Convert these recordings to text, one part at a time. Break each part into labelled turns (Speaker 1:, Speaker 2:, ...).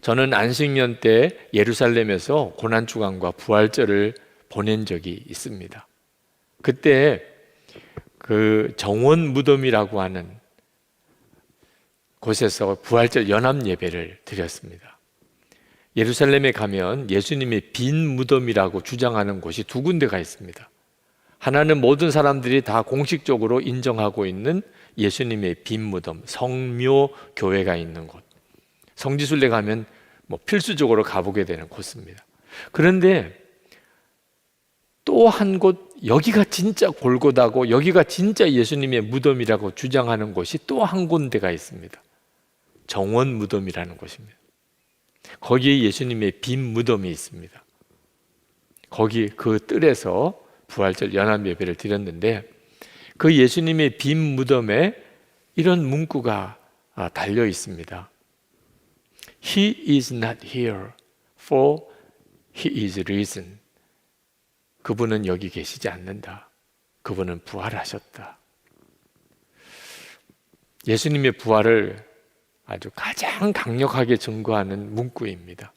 Speaker 1: 저는 안식년 때 예루살렘에서 고난주간과 부활절을 보낸 적이 있습니다. 그때 그 정원 무덤이라고 하는 곳에서 부활절 연합 예배를 드렸습니다. 예루살렘에 가면 예수님의 빈 무덤이라고 주장하는 곳이 두 군데가 있습니다. 하나는 모든 사람들이 다 공식적으로 인정하고 있는 예수님의 빈 무덤, 성묘교회가 있는 곳. 성지순례 가면 필수적으로 가보게 되는 곳입니다. 그런데 또 한 곳, 여기가 진짜 골고다고 여기가 진짜 예수님의 무덤이라고 주장하는 곳이 또 한 군데가 있습니다. 정원 무덤이라는 곳입니다. 거기에 예수님의 빈 무덤이 있습니다. 거기 그 뜰에서 부활절 연합 예배를 드렸는데 그 예수님의 빈 무덤에 이런 문구가 달려 있습니다. He is not here, for he is risen. 그분은 여기 계시지 않는다. 그분은 부활하셨다. 예수님의 부활을 아주 가장 강력하게 증거하는 문구입니다.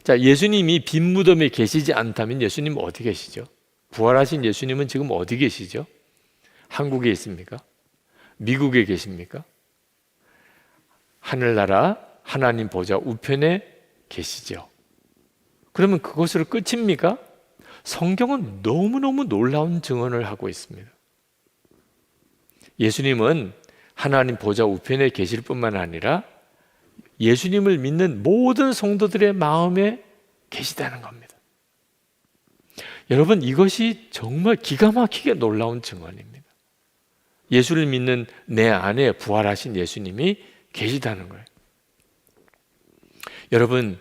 Speaker 1: 자, 예수님이 빈 무덤에 계시지 않다면 예수님은 어디 계시죠? 부활하신 예수님은 지금 어디 계시죠? 한국에 있습니까? 미국에 계십니까? 하늘나라 하나님 보좌 우편에 계시죠. 그러면 그것으로 끝입니까? 성경은 너무너무 놀라운 증언을 하고 있습니다. 예수님은 하나님 보좌 우편에 계실 뿐만 아니라 예수님을 믿는 모든 성도들의 마음에 계시다는 겁니다. 여러분, 이것이 정말 기가 막히게 놀라운 증언입니다. 예수를 믿는 내 안에 부활하신 예수님이 계시다는 거예요. 여러분,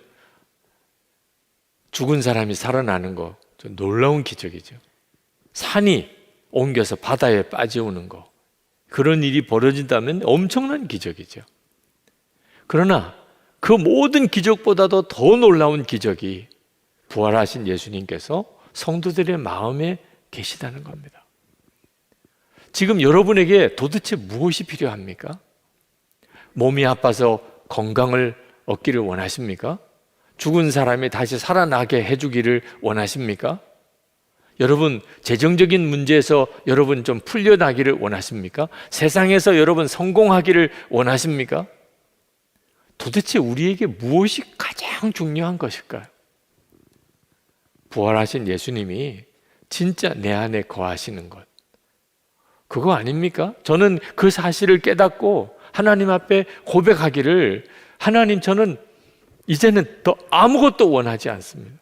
Speaker 1: 죽은 사람이 살아나는 거 놀라운 기적이죠. 산이 옮겨서 바다에 빠져오는 거, 그런 일이 벌어진다면 엄청난 기적이죠. 그러나 그 모든 기적보다도 더 놀라운 기적이 부활하신 예수님께서 성도들의 마음에 계시다는 겁니다. 지금 여러분에게 도대체 무엇이 필요합니까? 몸이 아파서 건강을 얻기를 원하십니까? 죽은 사람이 다시 살아나게 해주기를 원하십니까? 여러분, 재정적인 문제에서 여러분 좀 풀려나기를 원하십니까? 세상에서 여러분 성공하기를 원하십니까? 도대체 우리에게 무엇이 가장 중요한 것일까요? 부활하신 예수님이 진짜 내 안에 거하시는 것, 그거 아닙니까? 저는 그 사실을 깨닫고 하나님 앞에 고백하기를, 하나님, 저는 이제는 더 아무것도 원하지 않습니다.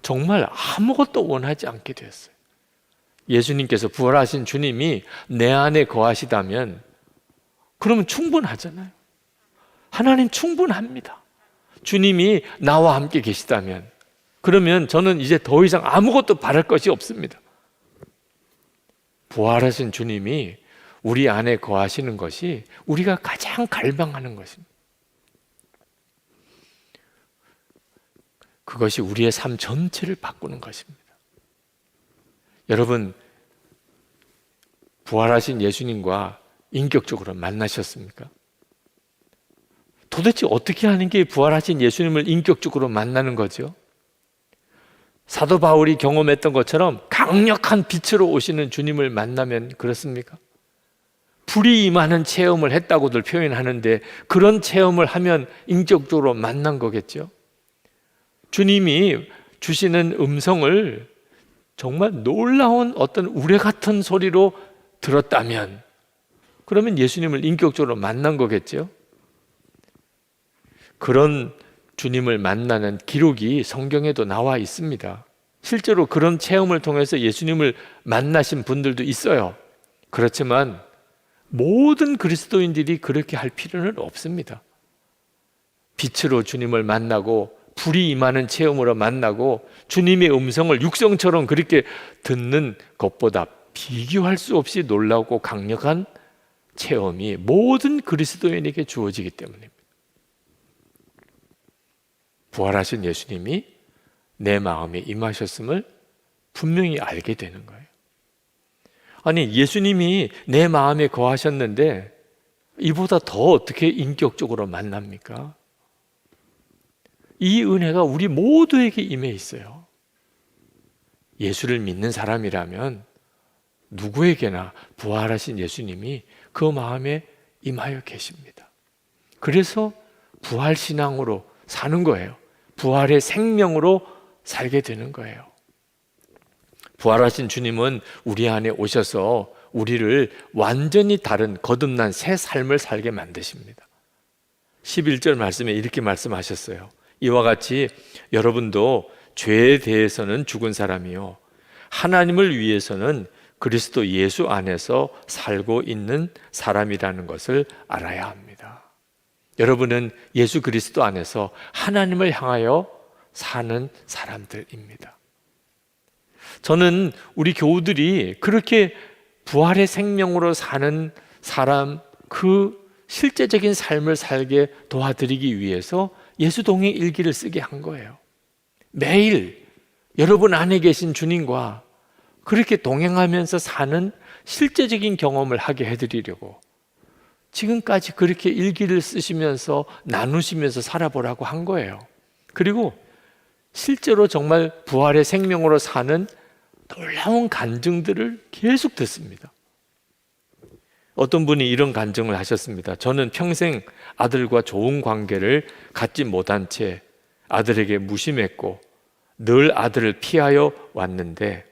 Speaker 1: 정말 아무것도 원하지 않게 되었어요. 예수님께서, 부활하신 주님이 내 안에 거하시다면 그러면 충분하잖아요. 하나님 충분합니다. 주님이 나와 함께 계시다면 그러면 저는 이제 더 이상 아무것도 바랄 것이 없습니다. 부활하신 주님이 우리 안에 거하시는 것이 우리가 가장 갈망하는 것입니다. 그것이 우리의 삶 전체를 바꾸는 것입니다. 여러분, 부활하신 예수님과 인격적으로 만나셨습니까? 도대체 어떻게 하는 게 부활하신 예수님을 인격적으로 만나는 거죠? 사도 바울이 경험했던 것처럼 강력한 빛으로 오시는 주님을 만나면 그렇습니까? 불이 임하는 체험을 했다고들 표현하는데 그런 체험을 하면 인격적으로 만난 거겠죠? 주님이 주시는 음성을 정말 놀라운 어떤 우레 같은 소리로 들었다면 그러면 예수님을 인격적으로 만난 거겠죠? 그런 주님을 만나는 기록이 성경에도 나와 있습니다. 실제로 그런 체험을 통해서 예수님을 만나신 분들도 있어요. 그렇지만 모든 그리스도인들이 그렇게 할 필요는 없습니다. 빛으로 주님을 만나고 불이 임하는 체험으로 만나고 주님의 음성을 육성처럼 그렇게 듣는 것보다 비교할 수 없이 놀라고 강력한 체험이 모든 그리스도인에게 주어지기 때문입니다. 부활하신 예수님이 내 마음에 임하셨음을 분명히 알게 되는 거예요. 아니, 예수님이 내 마음에 거하셨는데 이보다 더 어떻게 인격적으로 만납니까? 이 은혜가 우리 모두에게 임해 있어요. 예수를 믿는 사람이라면 누구에게나 부활하신 예수님이 그 마음에 임하여 계십니다. 그래서 부활신앙으로 사는 거예요. 부활의 생명으로 살게 되는 거예요. 부활하신 주님은 우리 안에 오셔서 우리를 완전히 다른 거듭난 새 삶을 살게 만드십니다. 11절 말씀에 이렇게 말씀하셨어요. 이와 같이 여러분도 죄에 대해서는 죽은 사람이요 하나님을 위해서는 그리스도 예수 안에서 살고 있는 사람이라는 것을 알아야 합니다. 여러분은 예수 그리스도 안에서 하나님을 향하여 사는 사람들입니다. 저는 우리 교우들이 그렇게 부활의 생명으로 사는 사람, 그 실제적인 삶을 살게 도와드리기 위해서 예수동행 일기를 쓰게 한 거예요. 매일 여러분 안에 계신 주님과 그렇게 동행하면서 사는 실제적인 경험을 하게 해드리려고 지금까지 그렇게 일기를 쓰시면서 나누시면서 살아보라고 한 거예요. 그리고 실제로 정말 부활의 생명으로 사는 놀라운 간증들을 계속 듣습니다. 어떤 분이 이런 간증을 하셨습니다. 저는 평생 아들과 좋은 관계를 갖지 못한 채 아들에게 무심했고 늘 아들을 피하여 왔는데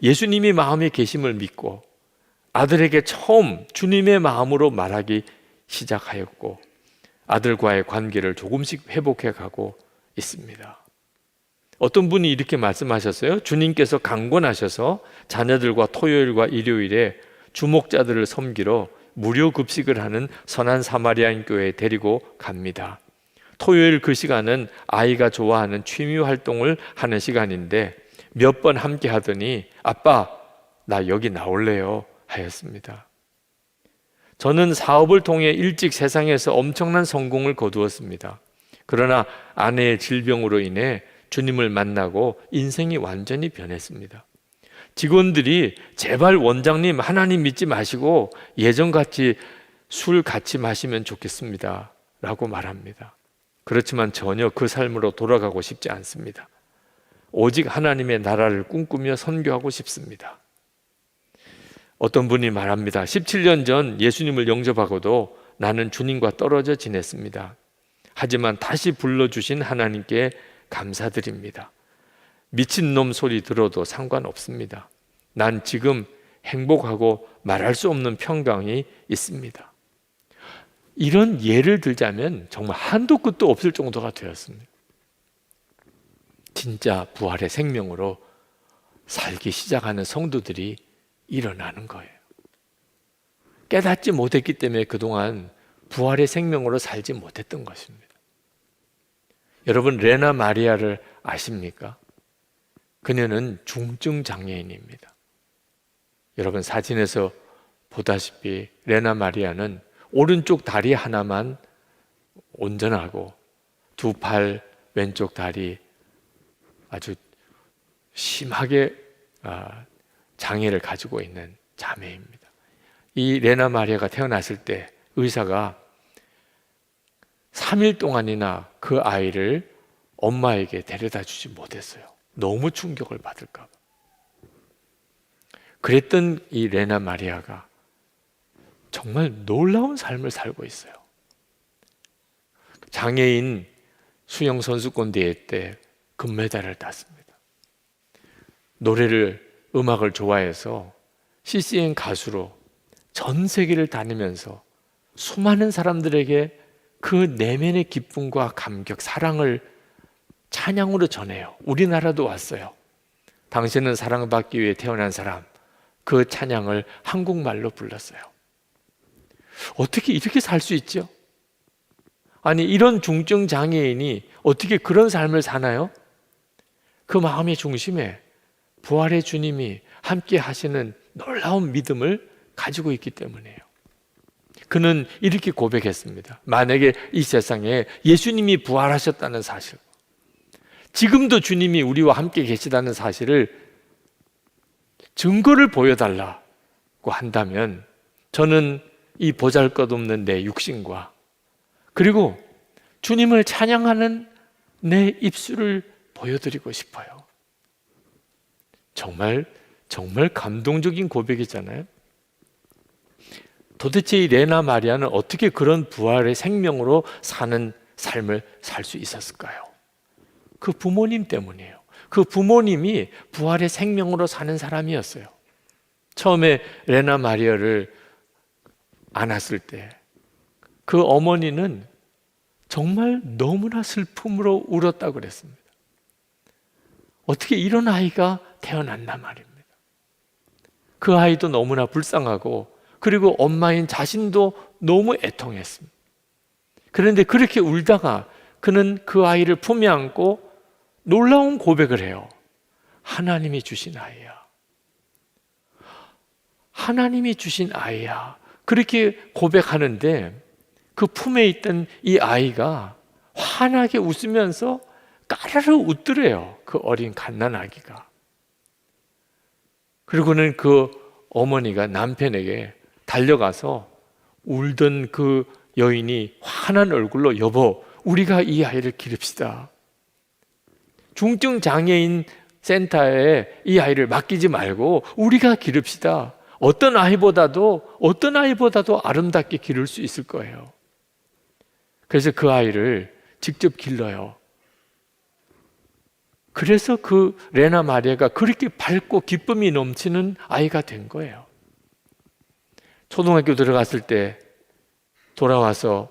Speaker 1: 예수님이 마음에 계심을 믿고 아들에게 처음 주님의 마음으로 말하기 시작하였고 아들과의 관계를 조금씩 회복해 가고 있습니다. 어떤 분이 이렇게 말씀하셨어요. 주님께서 강권하셔서 자녀들과 토요일과 일요일에 주목자들을 섬기러 무료 급식을 하는 선한 사마리아인 교회에 데리고 갑니다. 토요일 그 시간은 아이가 좋아하는 취미 활동을 하는 시간인데 몇 번 함께 하더니 아빠, 나 여기 나올래요 하였습니다. 저는 사업을 통해 일찍 세상에서 엄청난 성공을 거두었습니다. 그러나 아내의 질병으로 인해 주님을 만나고 인생이 완전히 변했습니다. 직원들이 제발 원장님 하나님 믿지 마시고 예전같이 술 같이 마시면 좋겠습니다 라고 말합니다. 그렇지만 전혀 그 삶으로 돌아가고 싶지 않습니다. 오직 하나님의 나라를 꿈꾸며 선교하고 싶습니다. 어떤 분이 말합니다. 17년 전 예수님을 영접하고도 나는 주님과 떨어져 지냈습니다. 하지만 다시 불러주신 하나님께 감사드립니다. 미친놈 소리 들어도 상관없습니다. 난 지금 행복하고 말할 수 없는 평강이 있습니다. 이런 예를 들자면 정말 한도 끝도 없을 정도가 되었습니다. 진짜 부활의 생명으로 살기 시작하는 성도들이 일어나는 거예요. 깨닫지 못했기 때문에 그동안 부활의 생명으로 살지 못했던 것입니다. 여러분 레나 마리아를 아십니까? 그녀는 중증 장애인입니다. 여러분 사진에서 보다시피 레나 마리아는 오른쪽 다리 하나만 온전하고 두 팔 왼쪽 다리 아주 심하게 장애를 가지고 있는 자매입니다. 이 레나 마리아가 태어났을 때 의사가 3일 동안이나 그 아이를 엄마에게 데려다 주지 못했어요. 너무 충격을 받을까 봐. 그랬던 이 레나 마리아가 정말 놀라운 삶을 살고 있어요. 장애인 수영 선수권 대회 때 금메달을 땄습니다. 음악을 좋아해서 CCN 가수로 전 세계를 다니면서 수많은 사람들에게 그 내면의 기쁨과 감격, 사랑을 찬양으로 전해요. 우리나라도 왔어요. 당신은 사랑받기 위해 태어난 사람, 그 찬양을 한국말로 불렀어요. 어떻게 이렇게 살 수 있죠? 아니 이런 중증 장애인이 어떻게 그런 삶을 사나요? 그 마음의 중심에 부활의 주님이 함께 하시는 놀라운 믿음을 가지고 있기 때문이에요. 그는 이렇게 고백했습니다. 만약에 이 세상에 예수님이 부활하셨다는 사실, 지금도 주님이 우리와 함께 계시다는 사실을 증거를 보여달라고 한다면 저는 이 보잘것없는 내 육신과 그리고 주님을 찬양하는 내 입술을 보여드리고 싶어요. 정말 감동적인 고백이잖아요. 도대체 이 레나 마리아는 어떻게 그런 부활의 생명으로 사는 삶을 살 수 있었을까요? 그 부모님 때문이에요. 그 부모님이 부활의 생명으로 사는 사람이었어요. 처음에 레나 마리아를 안았을 때 그 어머니는 정말 너무나 슬픔으로 울었다고 그랬습니다. 어떻게 이런 아이가 태어났나 말입니다. 그 아이도 너무나 불쌍하고 그리고 엄마인 자신도 너무 애통했습니다. 그런데 그렇게 울다가 그는 그 아이를 품에 안고 놀라운 고백을 해요. 하나님이 주신 아이야. 하나님이 주신 아이야. 그렇게 고백하는데 그 품에 있던 이 아이가 환하게 웃으면서 까르르 웃더래요. 그 어린 갓난아기가. 그리고는 그 어머니가 남편에게 달려가서 울던 그 여인이 환한 얼굴로 여보, 우리가 이 아이를 기릅시다. 중증 장애인 센터에 이 아이를 맡기지 말고 우리가 기릅시다. 어떤 아이보다도 아름답게 기를 수 있을 거예요. 그래서 그 아이를 직접 길러요. 그래서 그 레나 마리아가 그렇게 밝고 기쁨이 넘치는 아이가 된 거예요. 초등학교 들어갔을 때 돌아와서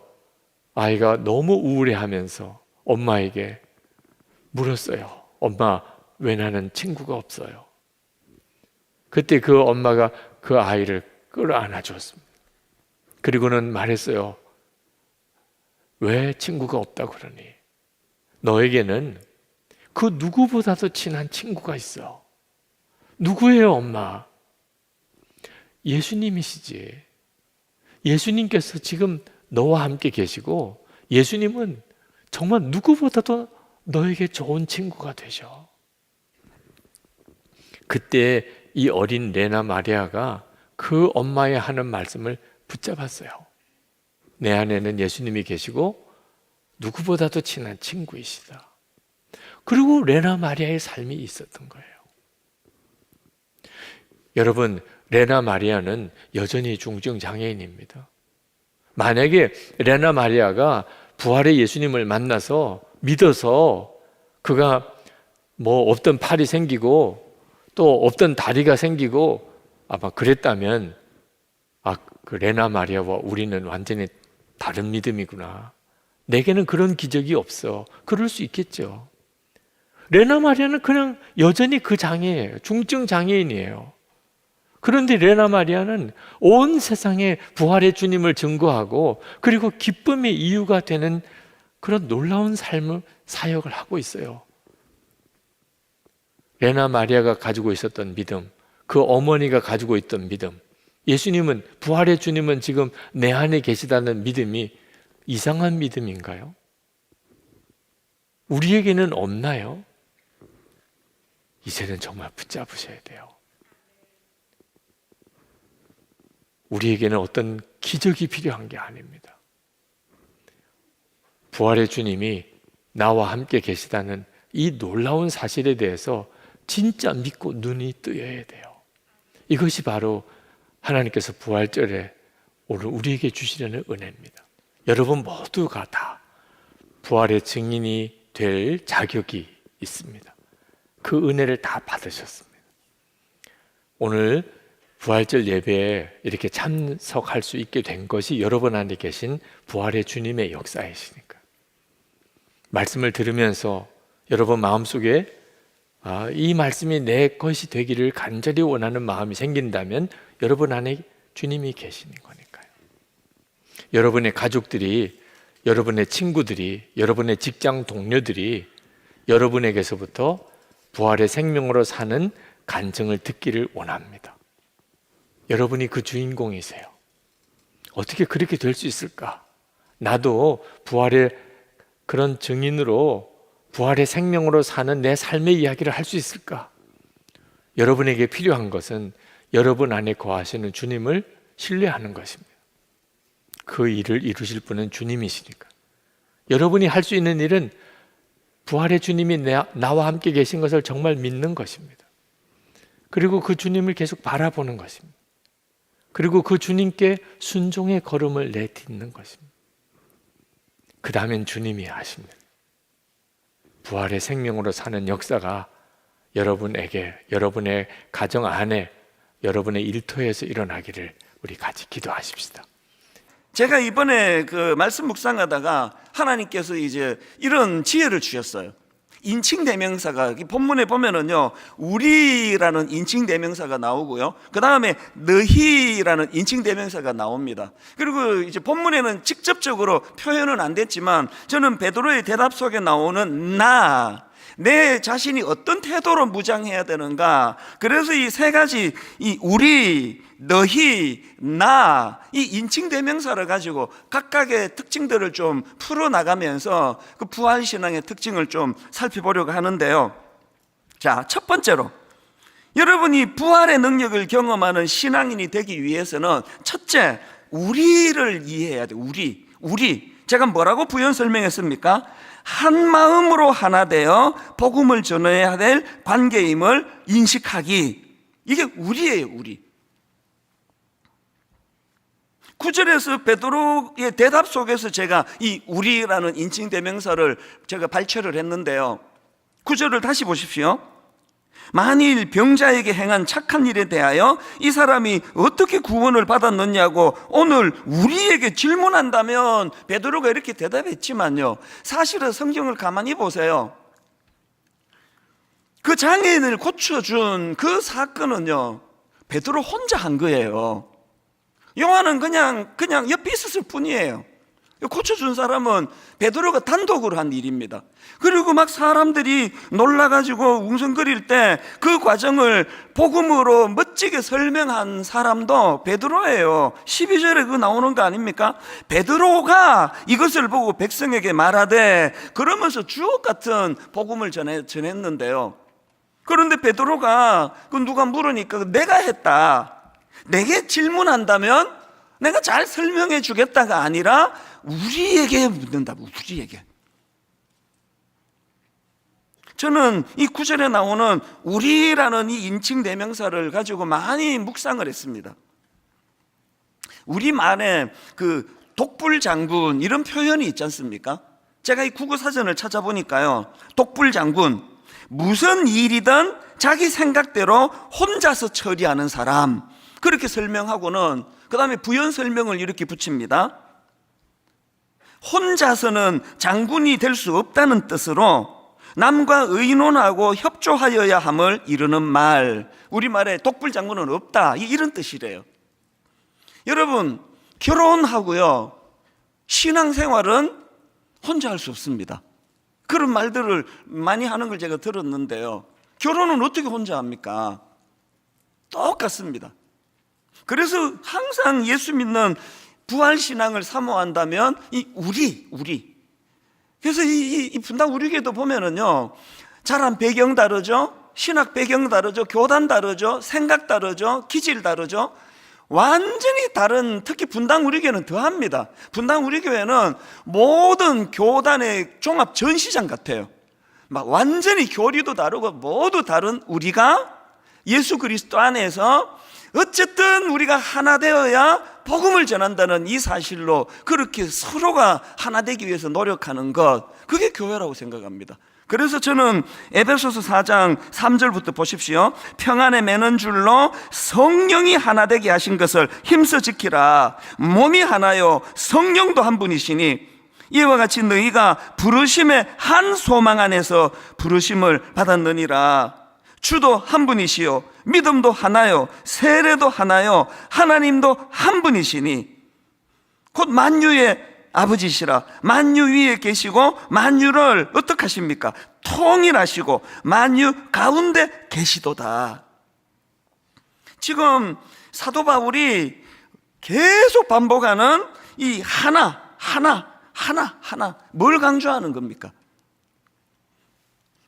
Speaker 1: 아이가 너무 우울해하면서 엄마에게 물었어요. 엄마, 왜 나는 친구가 없어요? 그때 그 엄마가 그 아이를 끌어안아 줬습니다. 그리고는 말했어요. 왜 친구가 없다고 그러니? 너에게는 그 누구보다도 친한 친구가 있어. 누구예요, 엄마? 예수님이시지. 예수님께서 지금 너와 함께 계시고 예수님은 정말 누구보다도 너에게 좋은 친구가 되셔. 그때 이 어린 레나 마리아가 그 엄마의 하는 말씀을 붙잡았어요. 내 안에는 예수님이 계시고 누구보다도 친한 친구이시다. 그리고 레나 마리아의 삶이 있었던 거예요. 여러분, 레나 마리아는 여전히 중증 장애인입니다. 만약에 레나 마리아가 부활의 예수님을 만나서 믿어서 그가 뭐 없던 팔이 생기고 또 없던 다리가 생기고 아마 그랬다면 그 레나 마리아와 우리는 완전히 다른 믿음이구나. 내게는 그런 기적이 없어. 그럴 수 있겠죠. 레나 마리아는 그냥 여전히 그 장애예요. 중증 장애인이에요. 그런데 레나 마리아는 온 세상에 부활의 주님을 증거하고 그리고 기쁨의 이유가 되는 그런 놀라운 삶을 사역을 하고 있어요. 레나 마리아가 가지고 있었던 믿음, 그 어머니가 가지고 있던 믿음, 예수님은, 부활의 주님은 지금 내 안에 계시다는 믿음이 이상한 믿음인가요? 우리에게는 없나요? 이제는 정말 붙잡으셔야 돼요. 우리에게는 어떤 기적이 필요한 게 아닙니다. 부활의 주님이 나와 함께 계시다는 이 놀라운 사실에 대해서 진짜 믿고 눈이 뜨여야 돼요. 이것이 바로 하나님께서 부활절에 오늘 우리에게 주시려는 은혜입니다. 여러분 모두가 다 부활의 증인이 될 자격이 있습니다. 그 은혜를 다 받으셨습니다. 오늘 부활절 예배에 이렇게 참석할 수 있게 된 것이 여러분 안에 계신 부활의 주님의 역사이시니까. 말씀을 들으면서 여러분 마음속에 이 말씀이 내 것이 되기를 간절히 원하는 마음이 생긴다면 여러분 안에 주님이 계시는 거니까요. 여러분의 가족들이, 여러분의 친구들이, 여러분의 직장 동료들이 여러분에게서부터 부활의 생명으로 사는 간증을 듣기를 원합니다. 여러분이 그 주인공이세요. 어떻게 그렇게 될 수 있을까? 나도 부활의 그런 증인으로 부활의 생명으로 사는 내 삶의 이야기를 할 수 있을까? 여러분에게 필요한 것은 여러분 안에 거하시는 주님을 신뢰하는 것입니다. 그 일을 이루실 분은 주님이시니까. 여러분이 할 수 있는 일은 부활의 주님이 나와 함께 계신 것을 정말 믿는 것입니다. 그리고 그 주님을 계속 바라보는 것입니다. 그리고 그 주님께 순종의 걸음을 내딛는 것입니다. 그 다음엔 주님이 하십니다. 부활의 생명으로 사는 역사가 여러분에게, 여러분의 가정 안에, 여러분의 일터에서 일어나기를 우리 같이 기도하십시다.
Speaker 2: 제가 이번에 그 말씀 묵상하다가 하나님께서 이제 이런 지혜를 주셨어요. 인칭 대명사가 본문에 보면은요, 우리라는 인칭 대명사가 나오고요, 그 다음에 너희라는 인칭 대명사가 나옵니다. 그리고 이제 본문에는 직접적으로 표현은 안 됐지만 저는 베드로의 대답 속에 나오는 내 자신이 어떤 태도로 무장해야 되는가, 그래서 이 세 가지, 이 우리, 너희, 이 인칭 대명사를 가지고 각각의 특징들을 좀 풀어나가면서 그 부활신앙의 특징을 좀 살펴보려고 하는데요. 자, 첫 번째로 여러분이 부활의 능력을 경험하는 신앙인이 되기 위해서는 첫째, 우리를 이해해야 돼요. 우리. 제가 뭐라고 부연 설명했습니까? 한 마음으로 하나 되어 복음을 전해야 될 관계임을 인식하기. 이게 우리예요, 우리. 9절에서 베드로의 대답 속에서 제가 이 우리라는 인칭 대명사를 제가 발췌를 했는데요. 9절을 다시 보십시오. 만일 병자에게 행한 착한 일에 대하여 이 사람이 어떻게 구원을 받았느냐고 오늘 우리에게 질문한다면, 베드로가 이렇게 대답했지만요, 사실은 성경을 가만히 보세요. 그 장애인을 고쳐준 그 사건은요, 베드로 혼자 한 거예요. 요한은 그냥 옆에 있었을 뿐이에요. 고쳐준 사람은 베드로가 단독으로 한 일입니다. 그리고 막 사람들이 놀라가지고 웅성거릴 때 그 과정을 복음으로 멋지게 설명한 사람도 베드로예요. 12절에 그거 나오는 거 아닙니까? 베드로가 이것을 보고 백성에게 말하되, 그러면서 주옥 같은 복음을 전했는데요. 그런데 베드로가 그 누가 물으니까 내가 했다, 내게 질문한다면 내가 잘 설명해 주겠다가 아니라 우리에게 묻는다. 우리에게. 저는 이 9절에 나오는 우리라는 이 인칭 대명사를 가지고 많이 묵상을 했습니다. 우리말에 그 독불장군 이런 표현이 있지 않습니까? 제가 이 국어사전을 찾아보니까요, 독불장군, 무슨 일이든 자기 생각대로 혼자서 처리하는 사람, 그렇게 설명하고는 그 다음에 부연 설명을 이렇게 붙입니다. 혼자서는 장군이 될 수 없다는 뜻으로 남과 의논하고 협조하여야 함을 이루는 말, 우리말에 독불장군은 없다, 이런 뜻이래요. 여러분, 결혼하고요, 신앙생활은 혼자 할 수 없습니다. 그런 말들을 많이 하는 걸 제가 들었는데요, 결혼은 어떻게 혼자 합니까? 똑같습니다. 그래서 항상 예수 믿는 부활신앙을 사모한다면 이 우리. 그래서 이 분당 우리교회도 보면은요, 자란 배경 다르죠, 신학 배경 다르죠, 교단 다르죠, 생각 다르죠, 기질 다르죠. 완전히 다른, 특히 분당 우리교회는 더합니다. 분당 우리교회는 모든 교단의 종합 전시장 같아요. 막 완전히 교리도 다르고 모두 다른 우리가 예수 그리스도 안에서 어쨌든 우리가 하나 되어야 복음을 전한다는 이 사실로 그렇게 서로가 하나 되기 위해서 노력하는 것, 그게 교회라고 생각합니다. 그래서 저는 에베소서 4장 3절부터 보십시오. 평안에 매는 줄로 성령이 하나 되게 하신 것을 힘써 지키라. 몸이 하나요 성령도 한 분이시니 이와 같이 너희가 부르심의 한 소망 안에서 부르심을 받았느니라. 주도 한 분이시요 믿음도 하나요 세례도 하나요 하나님도 한 분이시니 곧 만유의 아버지시라. 만유 위에 계시고 만유를 어떻게 하십니까? 통일하시고 만유 가운데 계시도다. 지금 사도 바울이 계속 반복하는 이 하나 뭘 강조하는 겁니까?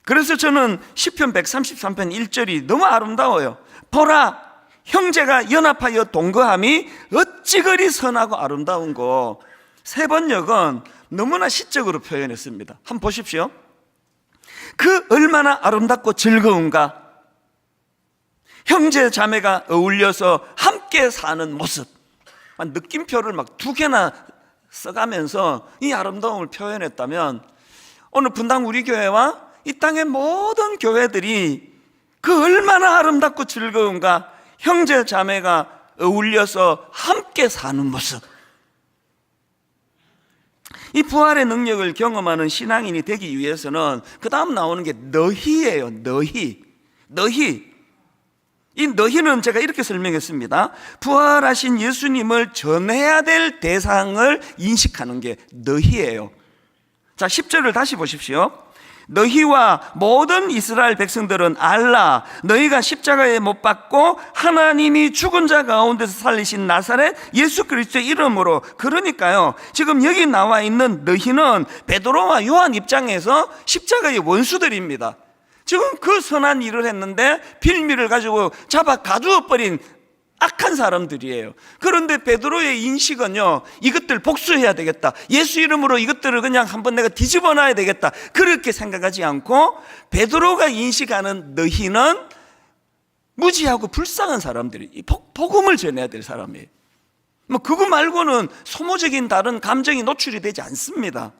Speaker 2: 그래서 저는 시편 133편 1절이 너무 아름다워요. 보라, 형제가 연합하여 동거함이 어찌 그리 선하고 아름다운고. 세 번역은 너무나 시적으로 표현했습니다. 한번 보십시오. 그 얼마나 아름답고 즐거운가. 형제 자매가 어울려서 함께 사는 모습, 느낌표를 막 2개나 써가면서 이 아름다움을 표현했다면, 오늘 분당 우리 교회와 이 땅의 모든 교회들이 그 얼마나 아름답고 즐거운가. 형제 자매가 어울려서 함께 사는 모습. 이 부활의 능력을 경험하는 신앙인이 되기 위해서는 그 다음 나오는 게 너희예요. 너희. 이 너희는 제가 이렇게 설명했습니다. 부활하신 예수님을 전해야 될 대상을 인식하는 게 너희예요. 자, 10절을 다시 보십시오. 너희와 모든 이스라엘 백성들은 알라. 너희가 십자가에 못 박고 하나님이 죽은 자 가운데서 살리신 나사렛 예수 그리스도의 이름으로. 그러니까요, 지금 여기 나와 있는 너희는 베드로와 요한 입장에서 십자가의 원수들입니다. 지금 그 선한 일을 했는데 빌미를 가지고 잡아 가두어 버린 악한 사람들이에요. 그런데 베드로의 인식은요, 이것들 복수해야 되겠다, 예수 이름으로 이것들을 그냥 한번 내가 뒤집어 놔야 되겠다, 그렇게 생각하지 않고 베드로가 인식하는 너희는 무지하고 불쌍한 사람들이, 복음을 전해야 될 사람이에요. 뭐 그거 말고는 소모적인 다른 감정이 노출이 되지 않습니다.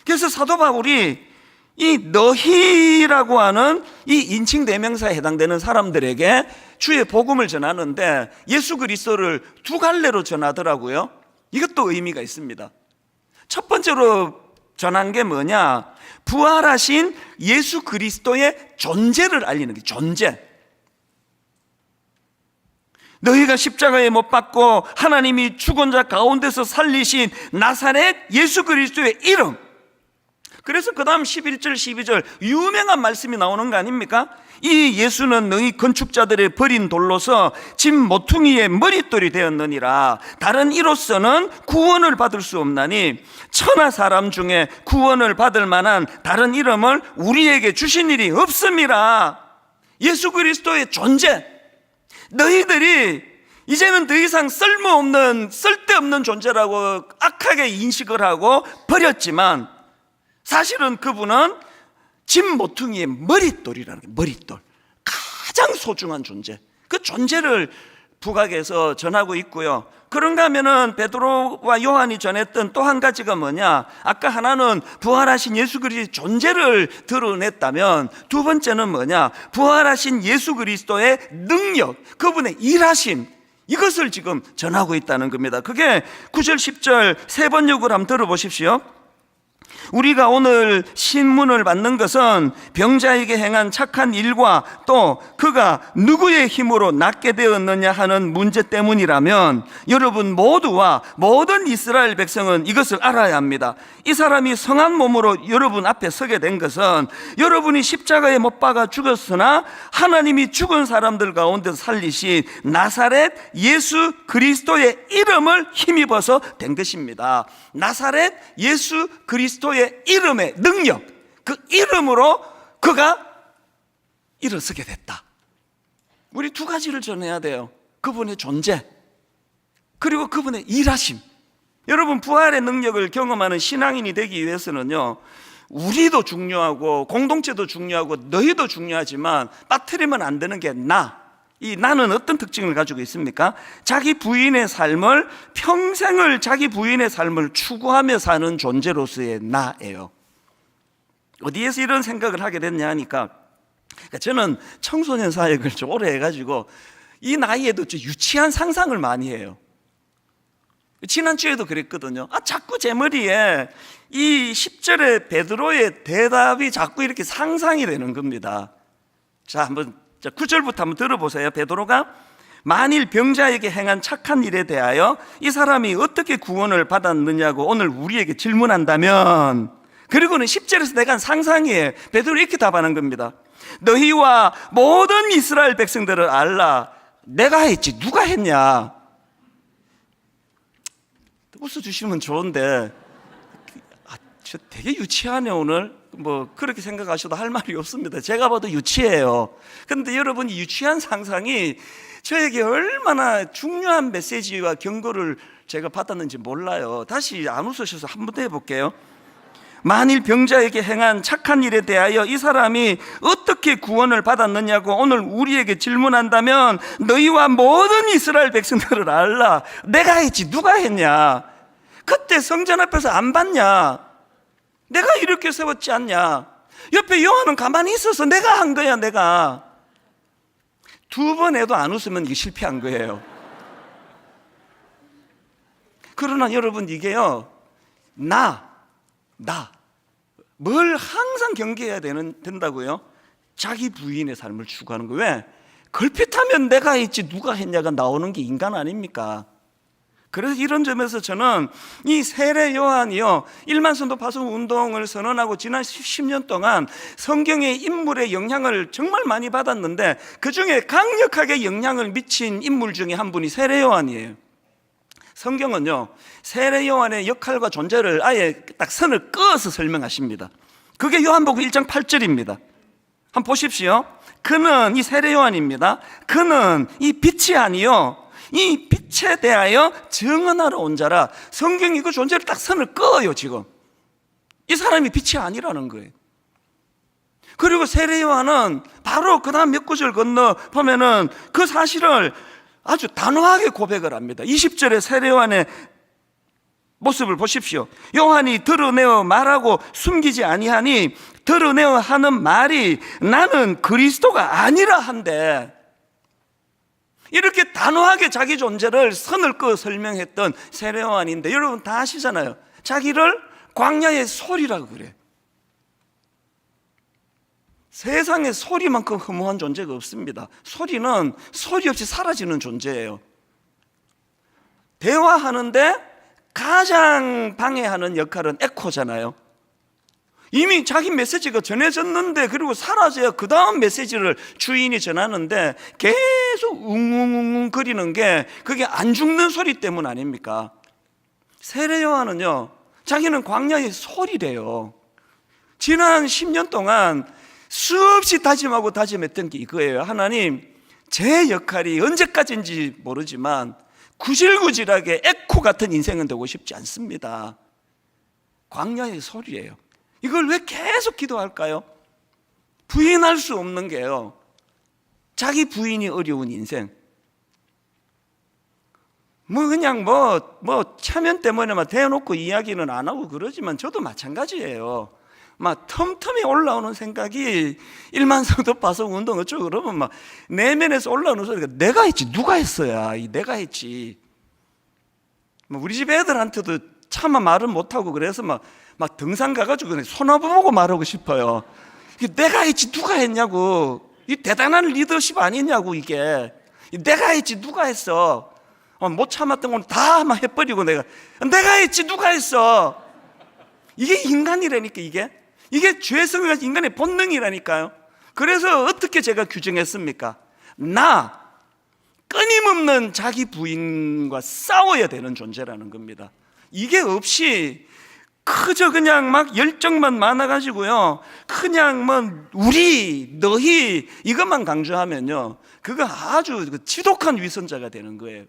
Speaker 2: 그래서 사도 바울이 이 너희라고 하는 이 인칭 대명사에 해당되는 사람들에게 주의 복음을 전하는데 예수 그리스도를 2갈래로 전하더라고요. 이것도 의미가 있습니다. 첫 번째로 전한 게 뭐냐? 부활하신 예수 그리스도의 존재를 알리는 게, 존재. 너희가 십자가에 못 박고 하나님이 죽은 자 가운데서 살리신 나사렛 예수 그리스도의 이름. 그래서 그 다음 11절 12절 유명한 말씀이 나오는 거 아닙니까? 이 예수는 너희 건축자들의 버린 돌로서 집 모퉁이의 머릿돌이 되었느니라. 다른 이로서는 구원을 받을 수 없나니 천하 사람 중에 구원을 받을 만한 다른 이름을 우리에게 주신 일이 없음이라. 예수 그리스도의 존재, 너희들이 이제는 더 이상 쓸데없는 존재라고 악하게 인식을 하고 버렸지만, 사실은 그분은 집 모퉁이의 머릿돌이라는 거예요. 머릿돌, 가장 소중한 존재. 그 존재를 북악에서 전하고 있고요. 그런가 하면은 베드로와 요한이 전했던 또 한 가지가 뭐냐? 아까 하나는 부활하신 예수 그리스도의 존재를 드러냈다면, 두 번째는 뭐냐? 부활하신 예수 그리스도의 능력, 그분의 일하심, 이것을 지금 전하고 있다는 겁니다. 그게 9절 10절 세 번역을 한번 들어보십시오. 우리가 오늘 신문을 받는 것은 병자에게 행한 착한 일과 또 그가 누구의 힘으로 낫게 되었느냐 하는 문제 때문이라면, 여러분 모두와 모든 이스라엘 백성은 이것을 알아야 합니다. 이 사람이 성한 몸으로 여러분 앞에 서게 된 것은 여러분이 십자가에 못 박아 죽었으나 하나님이 죽은 사람들 가운데 살리신 나사렛 예수 그리스도의 이름을 힘입어서 된 것입니다. 나사렛 예수 그리스도의 이름의 능력, 그 이름으로 그가 일어서게 됐다. 우리 2가지를 전해야 돼요. 그분의 존재, 그리고 그분의 일하심. 여러분, 부활의 능력을 경험하는 신앙인이 되기 위해서는요, 우리도 중요하고 공동체도 중요하고 너희도 중요하지만 빠뜨리면 안 되는 게 이 나는 어떤 특징을 가지고 있습니까? 자기 부인의 삶을, 평생을 자기 부인의 삶을 추구하며 사는 존재로서의 나예요. 어디에서 이런 생각을 하게 됐냐 하니까, 저는 청소년 사역을 좀 오래 해가지고 이 나이에도 좀 유치한 상상을 많이 해요. 지난주에도 그랬거든요. 자꾸 제 머리에 이 10절의 베드로의 대답이 자꾸 이렇게 상상이 되는 겁니다. 자, 한번 9절부터 한번 들어보세요. 베드로가 만일 병자에게 행한 착한 일에 대하여 이 사람이 어떻게 구원을 받았느냐고 오늘 우리에게 질문한다면, 그리고는 10절에서 내가 한 상상이에요. 베드로 이렇게 답하는 겁니다. 너희와 모든 이스라엘 백성들을 알라. 내가 했지 누가 했냐? 웃어주시면 좋은데 저 되게 유치하네 오늘. 뭐 그렇게 생각하셔도 할 말이 없습니다. 제가 봐도 유치해요. 그런데 여러분이 유치한 상상이 저에게 얼마나 중요한 메시지와 경고를 제가 받았는지 몰라요. 다시 안 웃으셔서 한 번 더 해볼게요. 만일 병자에게 행한 착한 일에 대하여 이 사람이 어떻게 구원을 받았느냐고 오늘 우리에게 질문한다면 너희와 모든 이스라엘 백성들을 알라. 내가 했지 누가 했냐? 그때 성전 앞에서 안 봤냐? 내가 이렇게 세웠지 않냐? 옆에 요한은 가만히 있어서 내가 한 거야. 내가 두 번 해도 안 웃으면 이게 실패한 거예요. 그러나 여러분 이게요, 뭘 항상 경계해야 된다고요? 자기 부인의 삶을 추구하는 거예요. 왜? 걸핏하면 내가 했지 누가 했냐가 나오는 게 인간 아닙니까? 그래서 이런 점에서 저는 이 세례 요한이요, 일만 성도 파송 운동을 선언하고 지난 10년 동안 성경의 인물의 영향을 정말 많이 받았는데 그 중에 강력하게 영향을 미친 인물 중에 한 분이 세례 요한이에요. 성경은요, 세례 요한의 역할과 존재를 아예 딱 선을 그어서 설명하십니다. 그게 요한복음 1장 8절입니다. 한번 보십시오. 그는, 이 세례 요한입니다. 그는 이 빛이 아니요, 이 빛에 대하여 증언하러 온 자라. 성경이 그 존재를 딱 선을 그어요. 지금 이 사람이 빛이 아니라는 거예요. 그리고 세례 요한은 바로 그 다음 몇 구절 건너 보면은 그 사실을 아주 단호하게 고백을 합니다. 20절에 세례 요한의 모습을 보십시오. 요한이 드러내어 말하고 숨기지 아니하니 드러내어 하는 말이 나는 그리스도가 아니라 한데, 이렇게 단호하게 자기 존재를 선을 그어 설명했던 세례 요한인데, 여러분 다 아시잖아요. 자기를 광야의 소리라고 그래. 세상에 소리만큼 허무한 존재가 없습니다. 소리는 소리 없이 사라지는 존재예요. 대화하는데 가장 방해하는 역할은 에코잖아요. 이미 자기 메시지가 전해졌는데 그리고 사라져야 그 다음 메시지를 주인이 전하는데 계속 웅웅웅 거리는 게 그게 안 죽는 소리 때문 아닙니까? 세례 요한은요, 자기는 광야의 소리래요. 지난 10년 동안 수없이 다짐하고 다짐했던 게 이거예요. 하나님, 제 역할이 언제까지인지 모르지만 구질구질하게 에코 같은 인생은 되고 싶지 않습니다. 광야의 소리예요. 이걸 왜 계속 기도할까요? 부인할 수 없는 게요, 자기 부인이 어려운 인생. 그냥 체면 때문에 대놓고 이야기는 안 하고 그러지만 저도 마찬가지예요. 틈틈이 올라오는 생각이 일만 성도 파송 운동 어쩌고 그러면 내면에서 올라오는 소리가 내가 했지 누가 했어야, 내가 했지. 우리 집 애들한테도 차마 말은 못하고 그래서 막 등산 가가지고 그냥 손아부 보고 말하고 싶어요. 내가 했지 누가 했냐고. 이 대단한 리더십 아니냐고. 이게 내가 했지 누가 했어. 못 참았던 건 다 막 해버리고 내가 했지 누가 했어. 이게 인간이라니까. 이게 죄성이 인간의 본능이라니까요. 그래서 어떻게 제가 규정했습니까? 끊임없는 자기 부인과 싸워야 되는 존재라는 겁니다. 이게 없이 그저 그냥 열정만 많아가지고요, 그냥 우리, 너희 이것만 강조하면요, 그거 아주 지독한 위선자가 되는 거예요.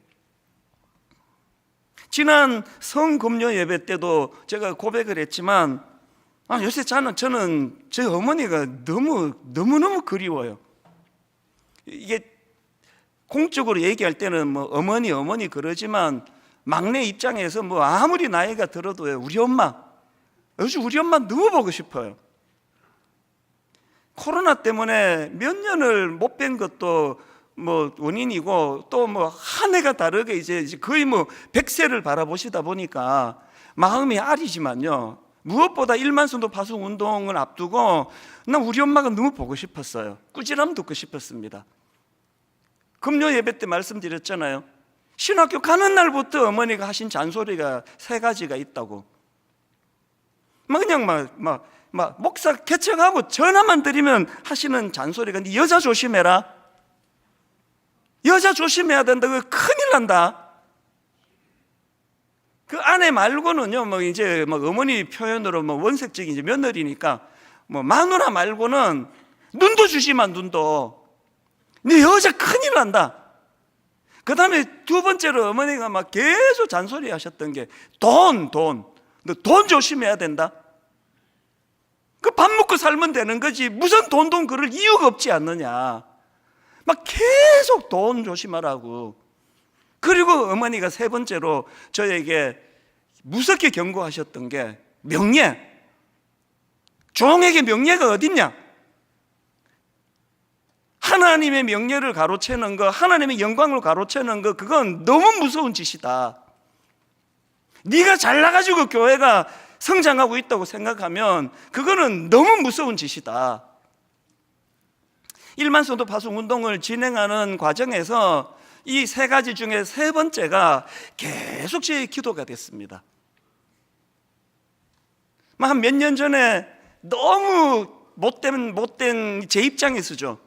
Speaker 2: 지난 성금요 예배 때도 제가 고백을 했지만 요새 저는 제 어머니가 너무너무 그리워요. 이게 공적으로 얘기할 때는 어머니 그러지만 막내 입장에서 아무리 나이가 들어도요, 요즘 우리 엄마 너무 보고 싶어요. 코로나 때문에 몇 년을 못 뵌 것도 원인이고, 또 한 해가 다르게 이제 거의 100세를 바라보시다 보니까 마음이 아리지만요, 무엇보다 일만 성도 파송 운동을 앞두고 난 우리 엄마가 너무 보고 싶었어요. 꾸지람 듣고 싶었습니다. 금요 예배 때 말씀드렸잖아요. 신학교 가는 날부터 어머니가 하신 잔소리가 3가지가 있다고. 목사 개척하고 전화만 드리면 하시는 잔소리가, 네 여자 조심해라. 여자 조심해야 된다. 그거 큰일 난다. 그 아내 말고는요, 이제 어머니 표현으로 원색적인 이제 며느리니까 마누라 말고는 눈도 주지만 눈도. 네 여자 큰일 난다. 그 다음에 2번째로 어머니가 계속 잔소리 하셨던 게 돈. 너 돈 조심해야 된다. 먹고 살면 되는 거지 무슨 돈 그럴 이유가 없지 않느냐. 막 계속 돈 조심하라고. 그리고 어머니가 세 번째로 저에게 무섭게 경고하셨던 게 명예. 종에게 명예가 어딨냐? 하나님의 명예를 가로채는 거, 하나님의 영광을 가로채는 거, 그건 너무 무서운 짓이다. 네가 잘나가지고 교회가 성장하고 있다고 생각하면 그거는 너무 무서운 짓이다. 일만 성도 파송 운동을 진행하는 과정에서 이 세 가지 중에 세 번째가 계속 제 기도가 됐습니다. 한 몇 년 전에 너무 못된 제 입장에서죠.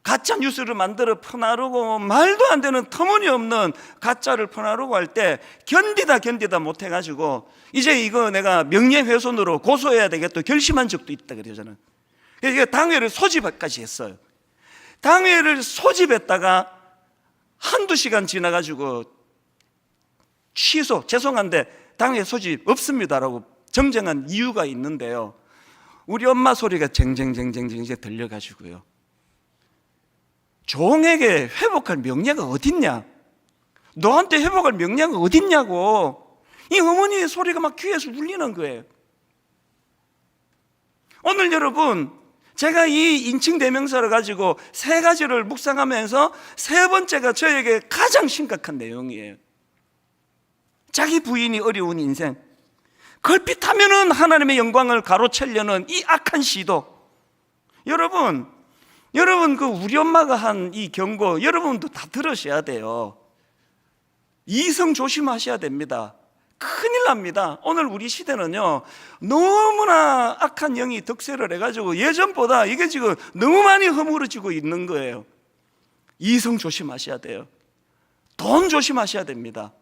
Speaker 2: 가짜 뉴스를 만들어 퍼나르고 말도 안 되는 터무니없는 가짜를 퍼나르고 할 때 견디다 못해가지고 이제 이거 내가 명예훼손으로 고소해야 되겠다 결심한 적도 있다 그래요. 저는 그래서 당회를 소집까지 했어요. 당회를 소집했다가 한두 시간 지나가지고 취소, 죄송한데 당회 소집 없습니다라고 정정한 이유가 있는데요. 우리 엄마 소리가 쟁쟁쟁쟁 들려가지고요. 종에게 회복할 명예가 어딨냐? 너한테 회복할 명예가 어딨냐고. 이 어머니의 소리가 막 귀에서 울리는 거예요. 오늘 여러분, 제가 이 인칭 대명사를 가지고 세 가지를 묵상하면서 세 번째가 저에게 가장 심각한 내용이에요. 자기 부인이 어려운 인생, 걸핏하면은 하나님의 영광을 가로채려는 이 악한 시도. 여러분 그 우리 엄마가 한 이 경고 여러분도 다 들으셔야 돼요. 이성 조심하셔야 됩니다. 큰일 납니다. 오늘 우리 시대는요 너무나 악한 영이 득세를 해가지고 예전보다 이게 지금 너무 많이 허물어지고 있는 거예요. 이성 조심하셔야 돼요. 돈 조심하셔야 됩니다.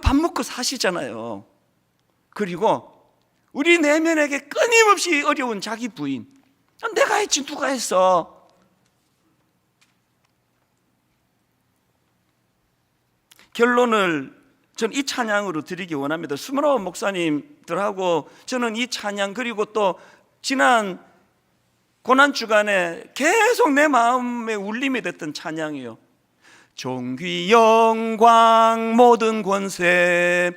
Speaker 2: 밥 먹고 사시잖아요. 그리고 우리 내면에게 끊임없이 어려운 자기 부인, 내가 했지 누가 했어? 결론을 저는 이 찬양으로 드리기 원합니다. 스물아홉 목사님들하고 저는 이 찬양, 그리고 또 지난 고난주간에 계속 내 마음에 울림이 됐던 찬양이에요. 존귀 영광 모든 권세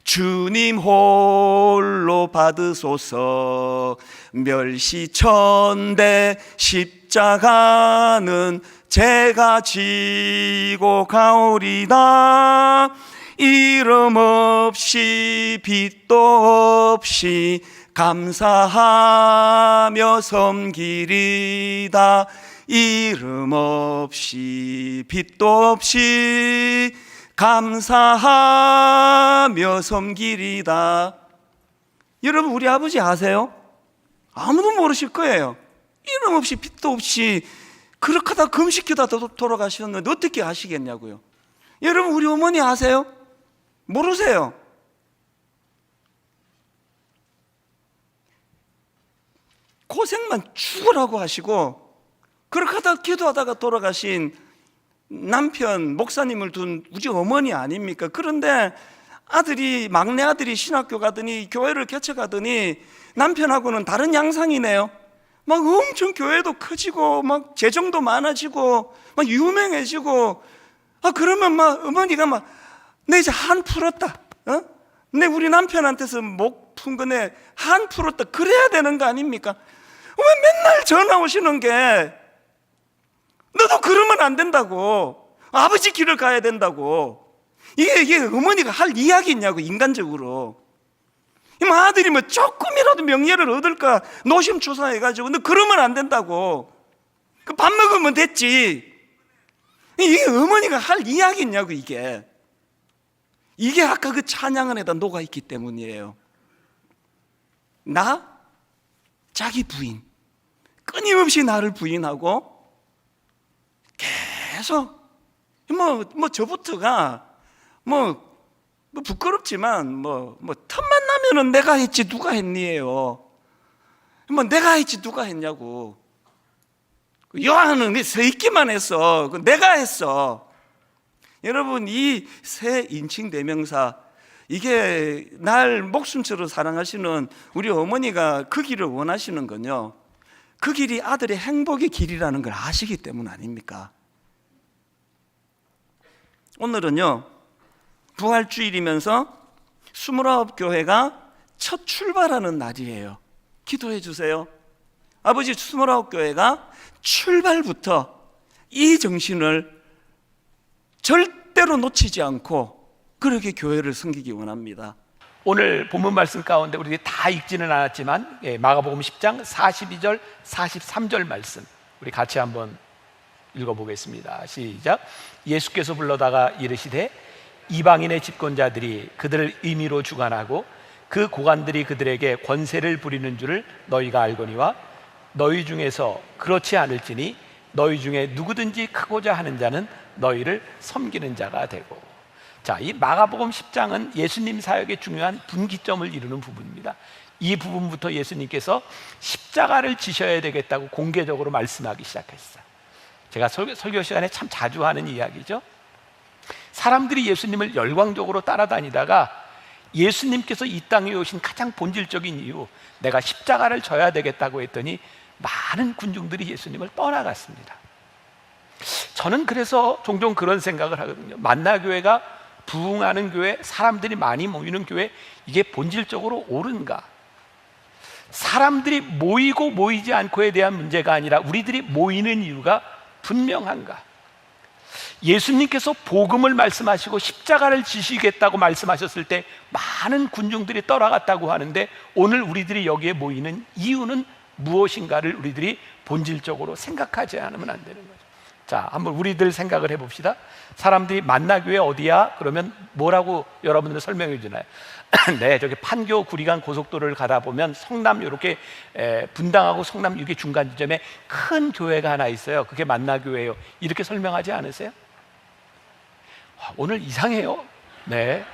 Speaker 2: 주님 홀로 받으소서. 멸시천대 십자가는 제가 지고 가오리다. 이름 없이 빛도 없이 감사하며 섬기리다. 이름 없이 빛도 없이 감사하며 섬기리다. 여러분 우리 아버지 아세요? 아무도 모르실 거예요. 이름 없이 빛도 없이 그렇게 하다 금식기다 돌아가셨는데 어떻게 아시겠냐고요. 여러분 우리 어머니 아세요? 모르세요. 고생만 죽으라고 하시고 그렇게 하다 기도하다가 돌아가신 남편 목사님을 둔 우리 어머니 아닙니까? 그런데 막내 아들이 신학교 가더니 교회를 개척하더니 남편하고는 다른 양상이네요. 막 엄청 교회도 커지고 막 재정도 많아지고 막 유명해지고 그러면 막 어머니가 막 내 이제 한 풀었다. 내 우리 남편한테서 목 푼 거 내 한 풀었다. 그래야 되는 거 아닙니까? 왜 맨날 전화 오시는 게 너도 그러면 안 된다고. 아버지 길을 가야 된다고. 이게 어머니가 할 이야기냐고, 인간적으로. 아들이 뭐 조금이라도 명예를 얻을까 노심초사해가지고 너 그러면 안 된다고. 밥 먹으면 됐지. 이게 어머니가 할 이야기냐고. 이게 아까 그 찬양 안에다 녹아있기 때문이에요. 자기 부인, 끊임없이 나를 부인하고 계속 저부터가 부끄럽지만 틈만 나면은 내가 했지 누가 했니에요. 내가 했지 누가 했냐고. 요한은 서 있기만 했어. 내가 했어. 여러분 이 세 인칭 대명사 이게 날 목숨처럼 사랑하시는 우리 어머니가 그 길을 원하시는 건요, 그 길이 아들의 행복의 길이라는 걸 아시기 때문 아닙니까? 오늘은요, 부활주일이면서 29교회가 첫 출발하는 날이에요. 기도해 주세요. 아버지, 29교회가 출발부터 이 정신을 절대로 놓치지 않고 그렇게 교회를 섬기기 원합니다.
Speaker 3: 오늘 본문 말씀 가운데 우리들이 다 읽지는 않았지만 마가복음 10장 42절 43절 말씀 우리 같이 한번 읽어보겠습니다. 시작. 예수께서 불러다가 이르시되 이방인의 집권자들이 그들을 임의로 주관하고 그 고관들이 그들에게 권세를 부리는 줄을 너희가 알거니와 너희 중에서 그렇지 않을지니 너희 중에 누구든지 크고자 하는 자는 너희를 섬기는 자가 되고. 자, 이 마가복음 10장은 예수님 사역의 중요한 분기점을 이루는 부분입니다. 이 부분부터 예수님께서 십자가를 지셔야 되겠다고 공개적으로 말씀하기 시작했어요. 제가 설교 시간에 참 자주 하는 이야기죠. 사람들이 예수님을 열광적으로 따라다니다가 예수님께서 이 땅에 오신 가장 본질적인 이유, 내가 십자가를 져야 되겠다고 했더니 많은 군중들이 예수님을 떠나갔습니다. 저는 그래서 종종 그런 생각을 하거든요. 만나교회가 부흥하는 교회, 사람들이 많이 모이는 교회, 이게 본질적으로 옳은가? 사람들이 모이고 모이지 않고에 대한 문제가 아니라 우리들이 모이는 이유가 분명한가? 예수님께서 복음을 말씀하시고 십자가를 지시겠다고 말씀하셨을 때 많은 군중들이 떠나갔다고 하는데 오늘 우리들이 여기에 모이는 이유는 무엇인가를 우리들이 본질적으로 생각하지 않으면 안 되는 거죠. 자, 한번 우리들 생각을 해봅시다. 사람들이 만나교회 어디야? 그러면 뭐라고 여러분들 설명해 주나요? 네, 저기 판교 구리간 고속도로를 가다 보면 성남 이렇게 분당하고 성남 이게 중간 지점에 큰 교회가 하나 있어요. 그게 만나교회예요. 이렇게 설명하지 않으세요? 오늘 이상해요. 네.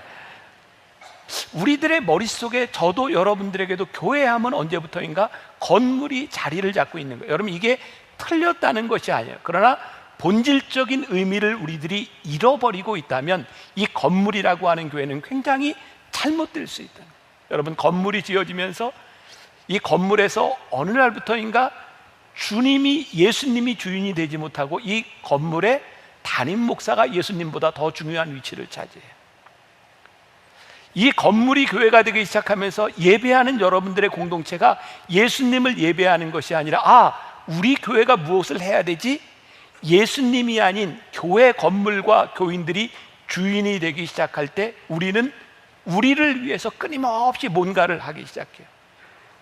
Speaker 3: 우리들의 머릿속에 저도 여러분들에게도 교회 하면 언제부터인가 건물이 자리를 잡고 있는 거예요. 여러분, 이게 틀렸다는 것이 아니에요. 그러나 본질적인 의미를 우리들이 잃어버리고 있다면 이 건물이라고 하는 교회는 굉장히 잘못될 수 있다. 여러분, 건물이 지어지면서 이 건물에서 어느 날부터인가 예수님이 주인이 되지 못하고 이 건물의 담임 목사가 예수님보다 더 중요한 위치를 차지해요. 이 건물이 교회가 되기 시작하면서 예배하는 여러분들의 공동체가 예수님을 예배하는 것이 아니라 우리 교회가 무엇을 해야 되지? 예수님이 아닌 교회 건물과 교인들이 주인이 되기 시작할 때 우리는 우리를 위해서 끊임없이 뭔가를 하기 시작해요.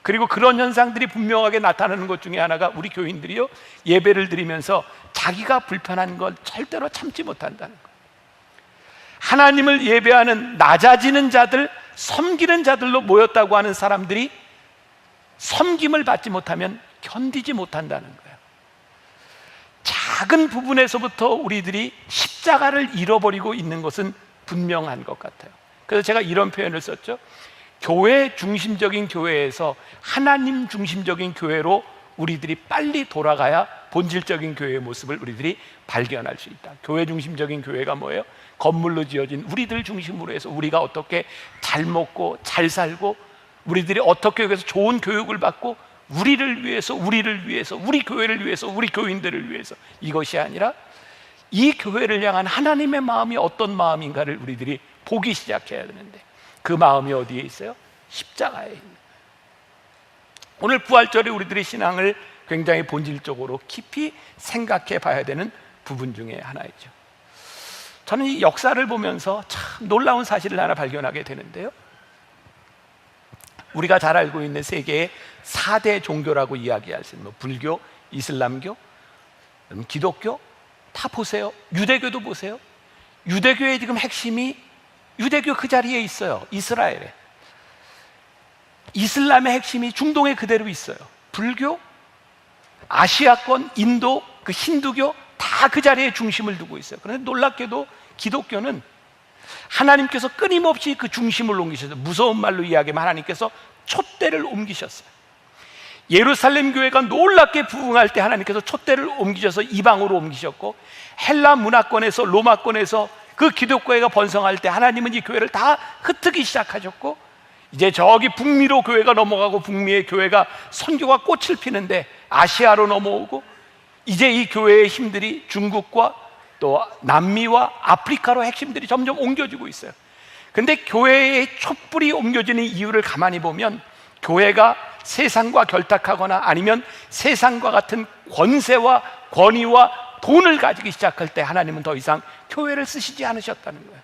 Speaker 3: 그리고 그런 현상들이 분명하게 나타나는 것 중에 하나가 우리 교인들이요, 예배를 드리면서 자기가 불편한 걸 절대로 참지 못한다는 것. 하나님을 예배하는 낮아지는 자들, 섬기는 자들로 모였다고 하는 사람들이 섬김을 받지 못하면 견디지 못한다는 거예요. 작은 부분에서부터 우리들이 십자가를 잃어버리고 있는 것은 분명한 것 같아요. 그래서 제가 이런 표현을 썼죠. 교회 중심적인 교회에서 하나님 중심적인 교회로 우리들이 빨리 돌아가야 본질적인 교회의 모습을 우리들이 발견할 수 있다. 교회 중심적인 교회가 뭐예요? 건물로 지어진 우리들 중심으로 해서 우리가 어떻게 잘 먹고 잘 살고 우리들이 어떻게 여기서 좋은 교육을 받고 우리를 위해서 우리 교회를 위해서 우리 교인들을 위해서, 이것이 아니라 이 교회를 향한 하나님의 마음이 어떤 마음인가를 우리들이 보기 시작해야 되는데 그 마음이 어디에 있어요? 십자가에 있는 거예요. 오늘 부활절에 우리들의 신앙을 굉장히 본질적으로 깊이 생각해 봐야 되는 부분 중에 하나이죠. 저는 이 역사를 보면서 참 놀라운 사실을 하나 발견하게 되는데요, 우리가 잘 알고 있는 세계의 4대 종교라고 이야기할 수 있는 불교, 이슬람교, 기독교 다 보세요. 유대교도 보세요. 유대교의 지금 핵심이 유대교 그 자리에 있어요. 이스라엘에. 이슬람의 핵심이 중동에 그대로 있어요. 불교, 아시아권, 인도, 그 힌두교 다 그 자리에 중심을 두고 있어요. 그런데 놀랍게도 기독교는 하나님께서 끊임없이 그 중심을 옮기셨어요. 무서운 말로 이야기하면 하나님께서 촛대를 옮기셨어요. 예루살렘 교회가 놀랍게 부흥할 때 하나님께서 촛대를 옮기셔서 이방으로 옮기셨고, 헬라 문화권에서 로마권에서 그 기독교회가 번성할 때 하나님은 이 교회를 다 흩트기 시작하셨고, 이제 저기 북미로 교회가 넘어가고 북미의 교회가 선교가 꽃을 피는데 아시아로 넘어오고, 이제 이 교회의 힘들이 중국과 또 남미와 아프리카로 핵심들이 점점 옮겨지고 있어요. 근데 교회의 촛불이 옮겨지는 이유를 가만히 보면, 교회가 세상과 결탁하거나 아니면 세상과 같은 권세와 권위와 돈을 가지기 시작할 때 하나님은 더 이상 교회를 쓰시지 않으셨다는 거예요.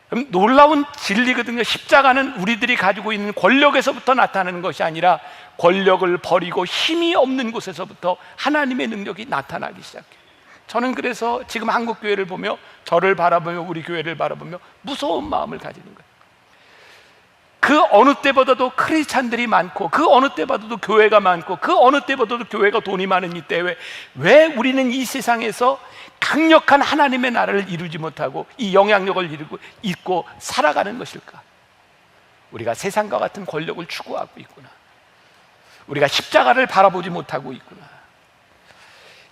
Speaker 3: 그럼 놀라운 진리거든요. 십자가는 우리들이 가지고 있는 권력에서부터 나타나는 것이 아니라 권력을 버리고 힘이 없는 곳에서부터 하나님의 능력이 나타나기 시작해요. 저는 그래서 지금 한국 교회를 보며, 저를 바라보며, 우리 교회를 바라보며 무서운 마음을 가지는 거예요. 그 어느 때보다도 크리스찬들이 많고, 그 어느 때보다도 교회가 많고, 그 어느 때보다도 교회가 돈이 많은 이때 왜 우리는 이 세상에서 강력한 하나님의 나라를 이루지 못하고 이 영향력을 잊고 살아가는 것일까? 우리가 세상과 같은 권력을 추구하고 있구나. 우리가 십자가를 바라보지 못하고 있구나.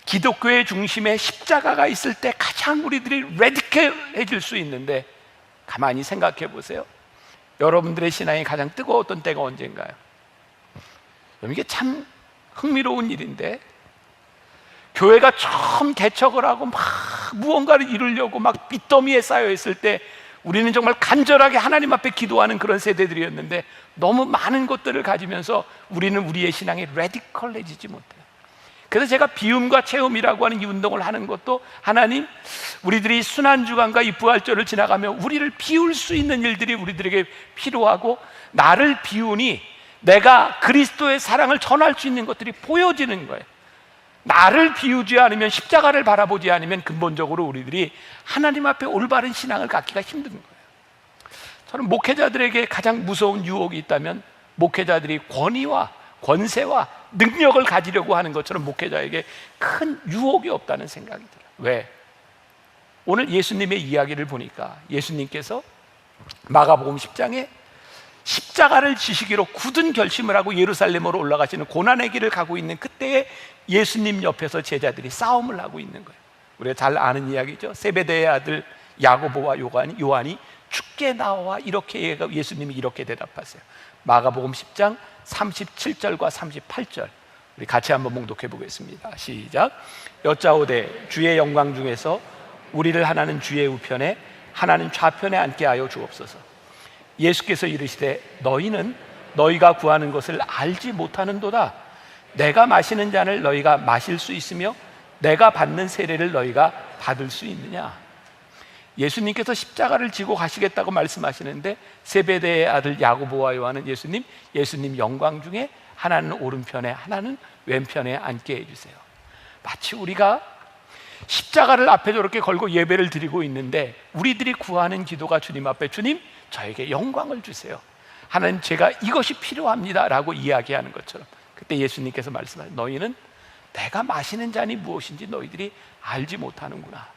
Speaker 3: 기독교의 중심에 십자가가 있을 때 가장 우리들이 레디컬해질 수 있는데, 가만히 생각해 보세요. 여러분들의 신앙이 가장 뜨거웠던 때가 언젠가요? 이게 참 흥미로운 일인데, 교회가 처음 개척을 하고 막 무언가를 이루려고 막 빚더미에 쌓여 있을 때 우리는 정말 간절하게 하나님 앞에 기도하는 그런 세대들이었는데, 너무 많은 것들을 가지면서 우리는 우리의 신앙이 레디컬해지지 못해요. 그래서 제가 비움과 체험이라고 하는 이 운동을 하는 것도, 하나님, 우리들이 순환주간과 이 부활절을 지나가며 우리를 비울 수 있는 일들이 우리들에게 필요하고, 나를 비우니 내가 그리스도의 사랑을 전할 수 있는 것들이 보여지는 거예요. 나를 비우지 않으면, 십자가를 바라보지 않으면 근본적으로 우리들이 하나님 앞에 올바른 신앙을 갖기가 힘든 거예요. 저는 목회자들에게 가장 무서운 유혹이 있다면, 목회자들이 권위와 권세와 능력을 가지려고 하는 것처럼 목회자에게 큰 유혹이 없다는 생각이 들어요. 왜? 오늘 예수님의 이야기를 보니까 예수님께서 마가복음 10장에 십자가를 지시기로 굳은 결심을 하고 예루살렘으로 올라가시는 고난의 길을 가고 있는 그때에 예수님 옆에서 제자들이 싸움을 하고 있는 거예요. 우리가 잘 아는 이야기죠. 세베대의 아들 야고보와 요한이 죽게 나와, 이렇게 예수님이 이렇게 대답하세요. 마가복음 10장 37절과 38절, 우리 같이 한번 봉독해 보겠습니다. 시작. 여짜오되 주의 영광 중에서 우리를 하나는 주의 우편에 하나는 좌편에 앉게 하여 주옵소서. 예수께서 이르시되 너희는 너희가 구하는 것을 알지 못하는도다. 내가 마시는 잔을 너희가 마실 수 있으며 내가 받는 세례를 너희가 받을 수 있느냐. 예수님께서 십자가를 지고 가시겠다고 말씀하시는데, 세베대의 아들 야고보와 요한은 예수님 영광 중에 하나는 오른편에 하나는 왼편에 앉게 해주세요. 마치 우리가 십자가를 앞에 저렇게 걸고 예배를 드리고 있는데, 우리들이 구하는 기도가 주님 앞에, 주님 저에게 영광을 주세요, 하나님 제가 이것이 필요합니다 라고 이야기하는 것처럼, 그때 예수님께서 말씀하신, 너희는 내가 마시는 잔이 무엇인지 너희들이 알지 못하는구나.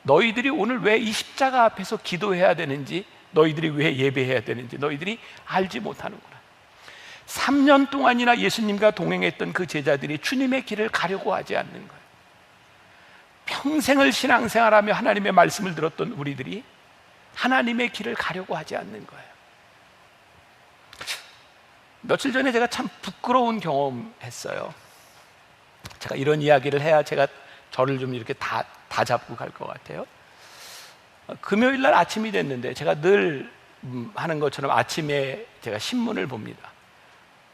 Speaker 3: 너희들이 오늘 왜 이 십자가 앞에서 기도해야 되는지, 너희들이 왜 예배해야 되는지 너희들이 알지 못하는구나. 3년 동안이나 예수님과 동행했던 그 제자들이 주님의 길을 가려고 하지 않는 거예요. 평생을 신앙생활하며 하나님의 말씀을 들었던 우리들이 하나님의 길을 가려고 하지 않는 거예요. 며칠 전에 제가 참 부끄러운 경험했어요. 제가 이런 이야기를 해야 제가 저를 좀 이렇게 다 잡고 갈 것 같아요. 금요일 날 아침이 됐는데, 제가 늘 하는 것처럼 아침에 제가 신문을 봅니다.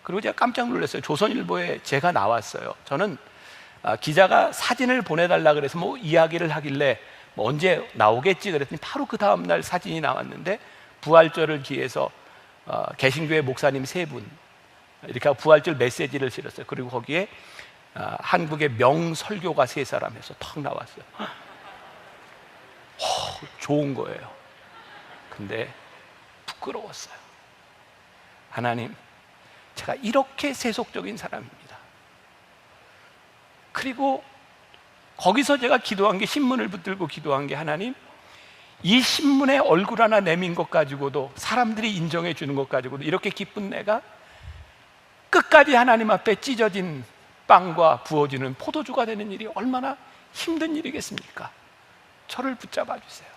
Speaker 3: 그리고 제가 깜짝 놀랐어요. 조선일보에 제가 나왔어요. 저는 기자가 사진을 보내달라 그래서 뭐 이야기를 하길래 뭐 언제 나오겠지 그랬더니 바로 그 다음날 사진이 나왔는데, 부활절을 기해서 개신교회 목사님 3분 이렇게 하고 부활절 메시지를 실었어요. 그리고 거기에 한국의 명설교가 3사람 해서 턱 나왔어요. 좋은 거예요. 근데 부끄러웠어요. 하나님, 제가 이렇게 세속적인 사람입니다. 그리고 거기서 제가 기도한 게, 신문을 붙들고 기도한 게, 하나님, 이 신문에 얼굴 하나 내민 것 가지고도, 사람들이 인정해 주는 것 가지고도 이렇게 기쁜 내가 끝까지 하나님 앞에 찢어진 빵과 부어지는 포도주가 되는 일이 얼마나 힘든 일이겠습니까? 저를 붙잡아 주세요.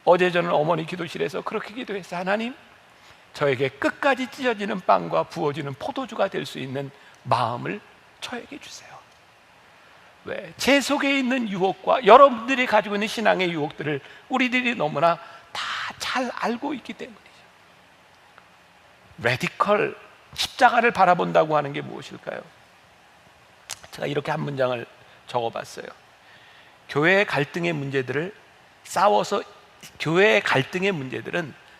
Speaker 3: 어제 저는 어머니 기도실에서 그렇게 기도했어요. 하나님, 저에게 끝까지 찢어지는 빵과 부어지는 포도주가 될 수 있는 마음을 저에게 주세요. 왜? 제 속에 있는 유혹과 여러분들이 가지고 있는 신앙의 유혹들을 우리들이 너무나 다 잘 알고 있기 때문이죠. 레디컬, 십자가를 바라본다고 하는 게 무엇일까요? 제가 이렇게 한 문장을 적어봤어요. 교회의 갈등의 문제들은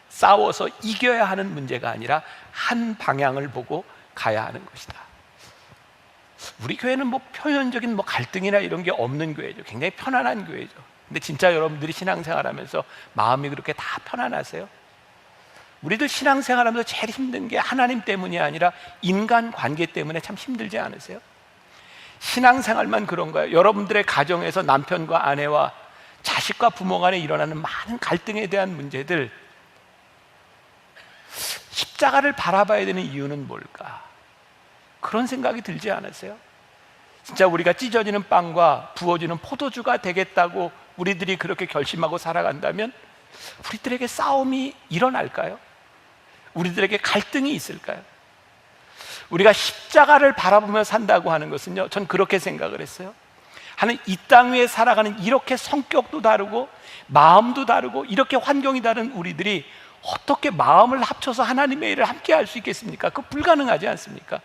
Speaker 3: 싸워서 이겨야 하는 문제가 아니라 한 방향을 보고 가야 하는 것이다. 우리 교회는 표면적인 갈등이나 이런 게 없는 교회죠. 굉장히 편안한 교회죠. 근데 진짜 여러분들이 신앙생활하면서 마음이 그렇게 다 편안하세요? 우리들 신앙생활하면서 제일 힘든 게 하나님 때문이 아니라 인간관계 때문에 참 힘들지 않으세요? 신앙생활만 그런 거예요. 여러분들의 가정에서 남편과 아내와 자식과 부모 간에 일어나는 많은 갈등에 대한 문제들, 십자가를 바라봐야 되는 이유는 뭘까? 그런 생각이 들지 않으세요? 진짜 우리가 찢어지는 빵과 부어지는 포도주가 되겠다고 우리들이 그렇게 결심하고 살아간다면 우리들에게 싸움이 일어날까요? 우리들에게 갈등이 있을까요? 우리가 십자가를 바라보며 산다고 하는 것은요, 전 그렇게 생각을 했어요. 하는 이 땅 위에 살아가는 이렇게 성격도 다르고 마음도 다르고 이렇게 환경이 다른 우리들이 어떻게 마음을 합쳐서 하나님의 일을 함께 할 수 있겠습니까? 그거 불가능하지 않습니까?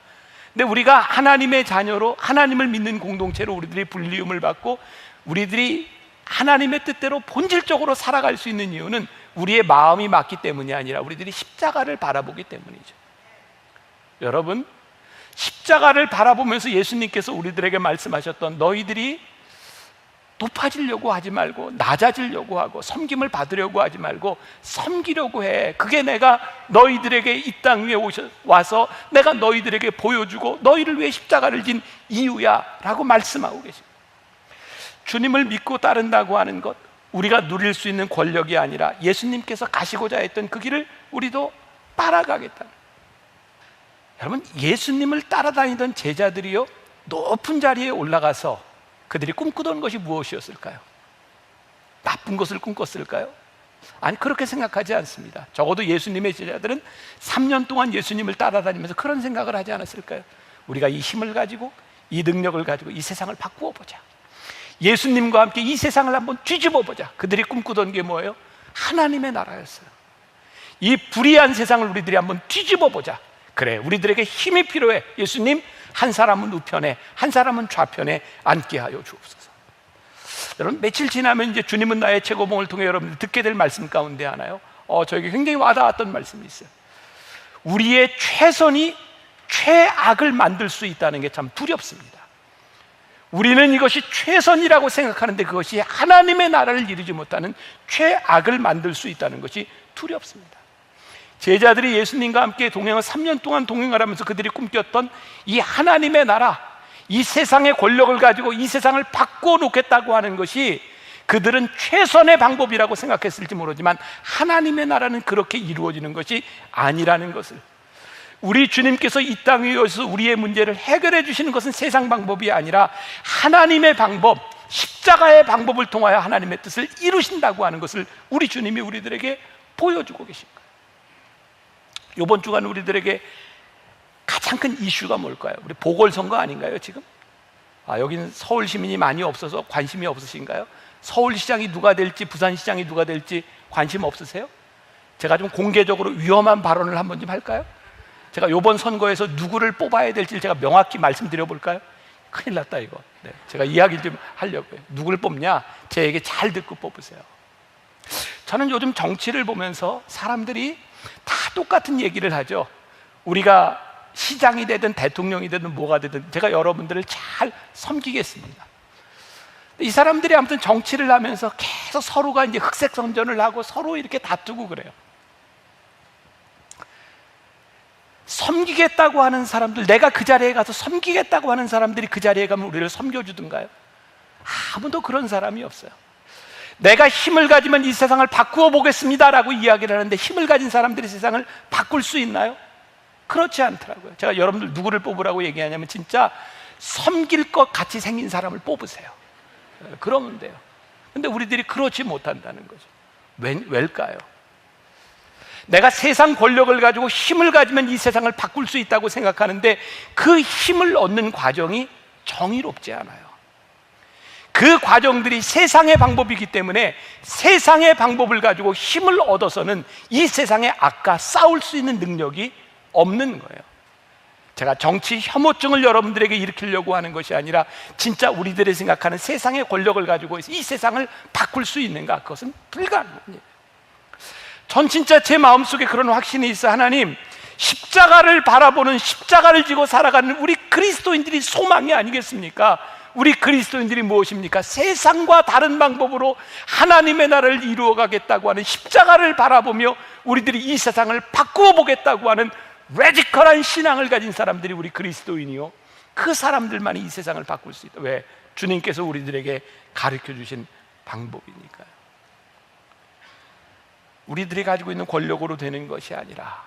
Speaker 3: 근데 우리가 하나님의 자녀로, 하나님을 믿는 공동체로 우리들이 불리움을 받고 우리들이 하나님의 뜻대로 본질적으로 살아갈 수 있는 이유는 우리의 마음이 맞기 때문이 아니라 우리들이 십자가를 바라보기 때문이죠. 여러분, 십자가를 바라보면서 예수님께서 우리들에게 말씀하셨던, 너희들이 높아지려고 하지 말고 낮아지려고 하고 섬김을 받으려고 하지 말고 섬기려고 해. 그게 내가 너희들에게 이 땅 위에 와서 내가 너희들에게 보여주고 너희를 위해 십자가를 진 이유야 라고 말씀하고 계십니다. 주님을 믿고 따른다고 하는 것, 우리가 누릴 수 있는 권력이 아니라 예수님께서 가시고자 했던 그 길을 우리도 따라가겠다. 여러분, 예수님을 따라다니던 제자들이요, 높은 자리에 올라가서 그들이 꿈꾸던 것이 무엇이었을까요? 나쁜 것을 꿈꿨을까요? 아니, 그렇게 생각하지 않습니다. 적어도 예수님의 제자들은 3년 동안 예수님을 따라다니면서 그런 생각을 하지 않았을까요? 우리가 이 힘을 가지고, 이 능력을 가지고 이 세상을 바꾸어 보자, 예수님과 함께 이 세상을 한번 뒤집어 보자. 그들이 꿈꾸던 게 뭐예요? 하나님의 나라였어요. 이 불의한 세상을 우리들이 한번 뒤집어 보자. 그래, 우리들에게 힘이 필요해. 예수님, 한 사람은 우편에, 한 사람은 좌편에 앉게 하여 주옵소서. 여러분, 며칠 지나면 이제 주님은 나의 최고봉을 통해 여러분들 듣게 될 말씀 가운데 하나요, 저에게 굉장히 와닿았던 말씀이 있어요. 우리의 최선이 최악을 만들 수 있다는 게 참 두렵습니다. 우리는 이것이 최선이라고 생각하는데 그것이 하나님의 나라를 이루지 못하는 최악을 만들 수 있다는 것이 두렵습니다. 제자들이 예수님과 함께 동행을 3년 동안 동행을 하면서 그들이 꿈꼈던 이 하나님의 나라, 이 세상의 권력을 가지고 이 세상을 바꾸어 놓겠다고 하는 것이 그들은 최선의 방법이라고 생각했을지 모르지만 하나님의 나라는 그렇게 이루어지는 것이 아니라는 것을, 우리 주님께서 이 땅 위에 오셔서 우리의 문제를 해결해 주시는 것은 세상 방법이 아니라 하나님의 방법, 십자가의 방법을 통하여 하나님의 뜻을 이루신다고 하는 것을 우리 주님이 우리들에게 보여주고 계신 거예요. 이번 주간 우리들에게 가장 큰 이슈가 뭘까요? 우리 보궐선거 아닌가요, 지금? 여기는 서울 시민이 많이 없어서 관심이 없으신가요? 서울시장이 누가 될지, 부산시장이 누가 될지 관심 없으세요? 제가 좀 공개적으로 위험한 발언을 한번 좀 할까요? 제가 이번 선거에서 누구를 뽑아야 될지 제가 명확히 말씀드려 볼까요? 큰일 났다 이거. 네, 제가 이야기를 좀 하려고요. 누구를 뽑냐? 제 얘기 잘 듣고 뽑으세요. 저는 요즘 정치를 보면서 사람들이 다 똑같은 얘기를 하죠. 우리가 시장이 되든 대통령이 되든 뭐가 되든 제가 여러분들을 잘 섬기겠습니다. 이 사람들이 아무튼 정치를 하면서 계속 서로가 이제 흑색 선전을 하고 서로 이렇게 다투고 그래요. 섬기겠다고 하는 사람들, 내가 그 자리에 가서 섬기겠다고 하는 사람들이 그 자리에 가면 우리를 섬겨주든가요? 아무도 그런 사람이 없어요. 내가 힘을 가지면 이 세상을 바꾸어 보겠습니다라고 이야기를 하는데 힘을 가진 사람들이 세상을 바꿀 수 있나요? 그렇지 않더라고요. 제가 여러분들 누구를 뽑으라고 얘기하냐면 진짜 섬길 것 같이 생긴 사람을 뽑으세요. 그러면 돼요. 근데 우리들이 그렇지 못한다는 거죠. 왜일까요? 내가 세상 권력을 가지고 힘을 가지면 이 세상을 바꿀 수 있다고 생각하는데 그 힘을 얻는 과정이 정의롭지 않아요. 그 과정들이 세상의 방법이기 때문에 세상의 방법을 가지고 힘을 얻어서는 이 세상의 악과 싸울 수 있는 능력이 없는 거예요. 제가 정치 혐오증을 여러분들에게 일으키려고 하는 것이 아니라 진짜 우리들이 생각하는 세상의 권력을 가지고 이 세상을 바꿀 수 있는가? 그것은 불가능합니다. 전 진짜 제 마음속에 그런 확신이 있어. 하나님, 십자가를 바라보는, 십자가를 지고 살아가는 우리 그리스도인들이 소망이 아니겠습니까? 우리 그리스도인들이 무엇입니까? 세상과 다른 방법으로 하나님의 나라를 이루어 가겠다고 하는, 십자가를 바라보며 우리들이 이 세상을 바꾸어 보겠다고 하는 레디컬한 신앙을 가진 사람들이 우리 그리스도인이요, 그 사람들만이 이 세상을 바꿀 수 있다. 왜? 주님께서 우리들에게 가르쳐 주신 방법이니까요. 우리들이 가지고 있는 권력으로 되는 것이 아니라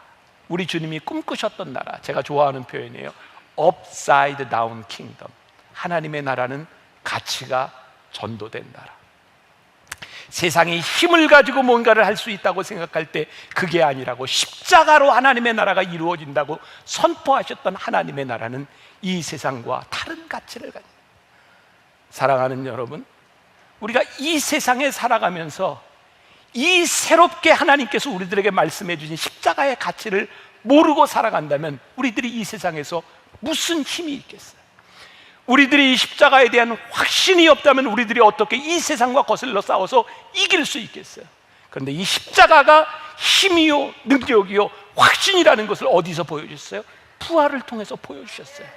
Speaker 3: 우리 주님이 꿈꾸셨던 나라, 제가 좋아하는 표현이에요. Upside Down Kingdom. 하나님의 나라는 가치가 전도된 나라. 세상이 힘을 가지고 뭔가를 할 수 있다고 생각할 때 그게 아니라고, 십자가로 하나님의 나라가 이루어진다고 선포하셨던 하나님의 나라는 이 세상과 다른 가치를 가진, 사랑하는 여러분, 우리가 이 세상에 살아가면서 이 새롭게 하나님께서 우리들에게 말씀해 주신 십자가의 가치를 모르고 살아간다면 우리들이 이 세상에서 무슨 힘이 있겠어요? 우리들이 이 십자가에 대한 확신이 없다면 우리들이 어떻게 이 세상과 거슬러 싸워서 이길 수 있겠어요? 그런데 이 십자가가 힘이요, 능력이요, 확신이라는 것을 어디서 보여주셨어요? 부활을 통해서 보여주셨어요.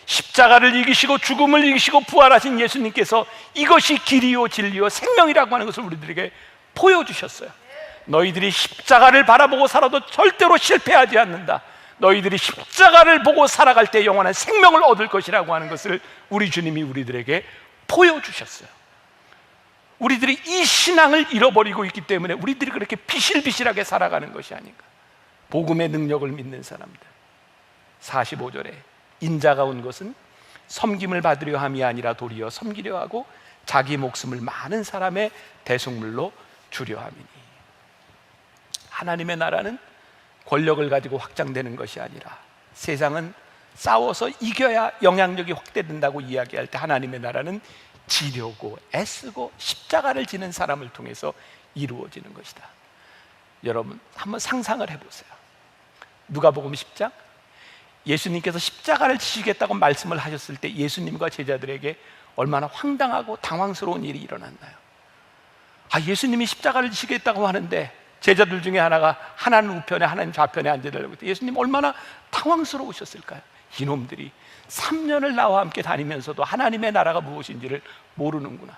Speaker 3: 십자가를 이기시고 죽음을 이기시고 부활하신 예수님께서 이것이 길이요, 진리요, 생명이라고 하는 것을 우리들에게 보여주셨어요. 너희들이 십자가를 바라보고 살아도 절대로 실패하지 않는다. 너희들이 십자가를 보고 살아갈 때 영원한 생명을 얻을 것이라고 하는 것을 우리 주님이 우리들에게 보여주셨어요. 우리들이 이 신앙을 잃어버리고 있기 때문에 우리들이 그렇게 비실비실하게 살아가는 것이 아닌가. 복음의 능력을 믿는 사람들, 45절에 인자가 온 것은 섬김을 받으려 함이 아니라 도리어 섬기려 하고 자기 목숨을 많은 사람의 대속물로 주려 함이니. 하나님의 나라는 권력을 가지고 확장되는 것이 아니라, 세상은 싸워서 이겨야 영향력이 확대된다고 이야기할 때 하나님의 나라는 지려고 애쓰고 십자가를 지는 사람을 통해서 이루어지는 것이다. 여러분 한번 상상을 해보세요. 누가복음 10장, 예수님께서 십자가를 지시겠다고 말씀을 하셨을 때 예수님과 제자들에게 얼마나 황당하고 당황스러운 일이 일어났나요? 예수님이 십자가를 지시겠다고 하는데 제자들 중에 하나가 하나는 우편에 하나는 좌편에 앉으려고 했을 때 예수님 얼마나 당황스러우셨을까요? 이놈들이 3년을 나와 함께 다니면서도 하나님의 나라가 무엇인지를 모르는구나.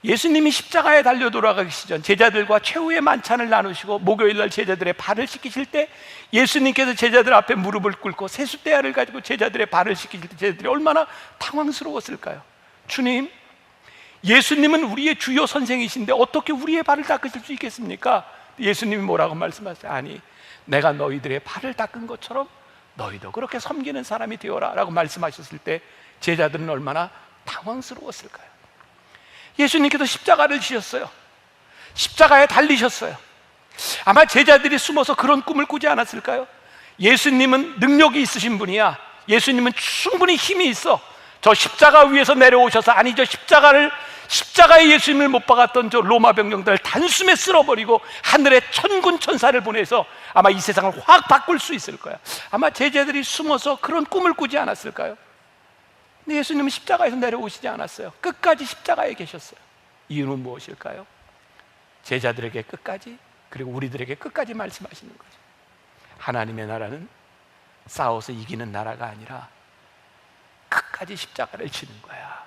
Speaker 3: 예수님이 십자가에 달려 돌아가기 전 제자들과 최후의 만찬을 나누시고 목요일날 제자들의 발을 씻기실 때 예수님께서 제자들 앞에 무릎을 꿇고 세숫대야를 가지고 제자들의 발을 씻기실 때 제자들이 얼마나 당황스러웠을까요? 주님, 예수님은 우리의 주요 선생이신데 어떻게 우리의 발을 닦으실 수 있겠습니까? 예수님이 뭐라고 말씀하세요? 아니, 내가 너희들의 발을 닦은 것처럼 너희도 그렇게 섬기는 사람이 되어라 라고 말씀하셨을 때 제자들은 얼마나 당황스러웠을까요? 예수님께서 십자가를 지셨어요. 십자가에 달리셨어요. 아마 제자들이 숨어서 그런 꿈을 꾸지 않았을까요? 예수님은 능력이 있으신 분이야. 예수님은 충분히 힘이 있어. 저 십자가 위에서 내려오셔서, 아니 저 십자가에 예수님을 못 박았던 저 로마 병력들을 단숨에 쓸어버리고 하늘에 천군 천사를 보내서 아마 이 세상을 확 바꿀 수 있을 거야. 아마 제자들이 숨어서 그런 꿈을 꾸지 않았을까요? 근데 예수님은 십자가에서 내려오시지 않았어요. 끝까지 십자가에 계셨어요. 이유는 무엇일까요? 제자들에게 끝까지, 그리고 우리들에게 끝까지 말씀하시는 거죠. 하나님의 나라는 싸워서 이기는 나라가 아니라 끝까지 십자가를 지는 거야.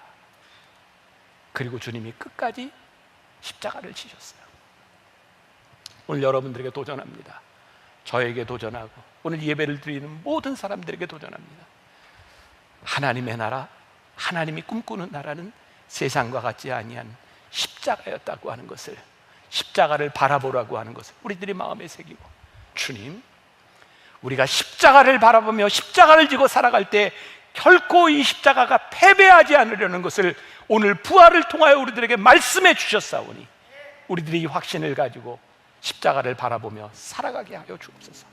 Speaker 3: 그리고 주님이 끝까지 십자가를 지셨어요. 오늘 여러분들에게 도전합니다. 저에게 도전하고 오늘 예배를 드리는 모든 사람들에게 도전합니다. 하나님의 나라, 하나님이 꿈꾸는 나라는 세상과 같지 아니한 십자가였다고 하는 것을, 십자가를 바라보라고 하는 것을 우리들이 마음에 새기고, 주님, 우리가 십자가를 바라보며 십자가를 지고 살아갈 때 결코 이 십자가가 패배하지 않으려는 것을 오늘 부활을 통하여 우리들에게 말씀해 주셨사오니 우리들이 이 확신을 가지고 십자가를 바라보며 살아가게 하여 주옵소서.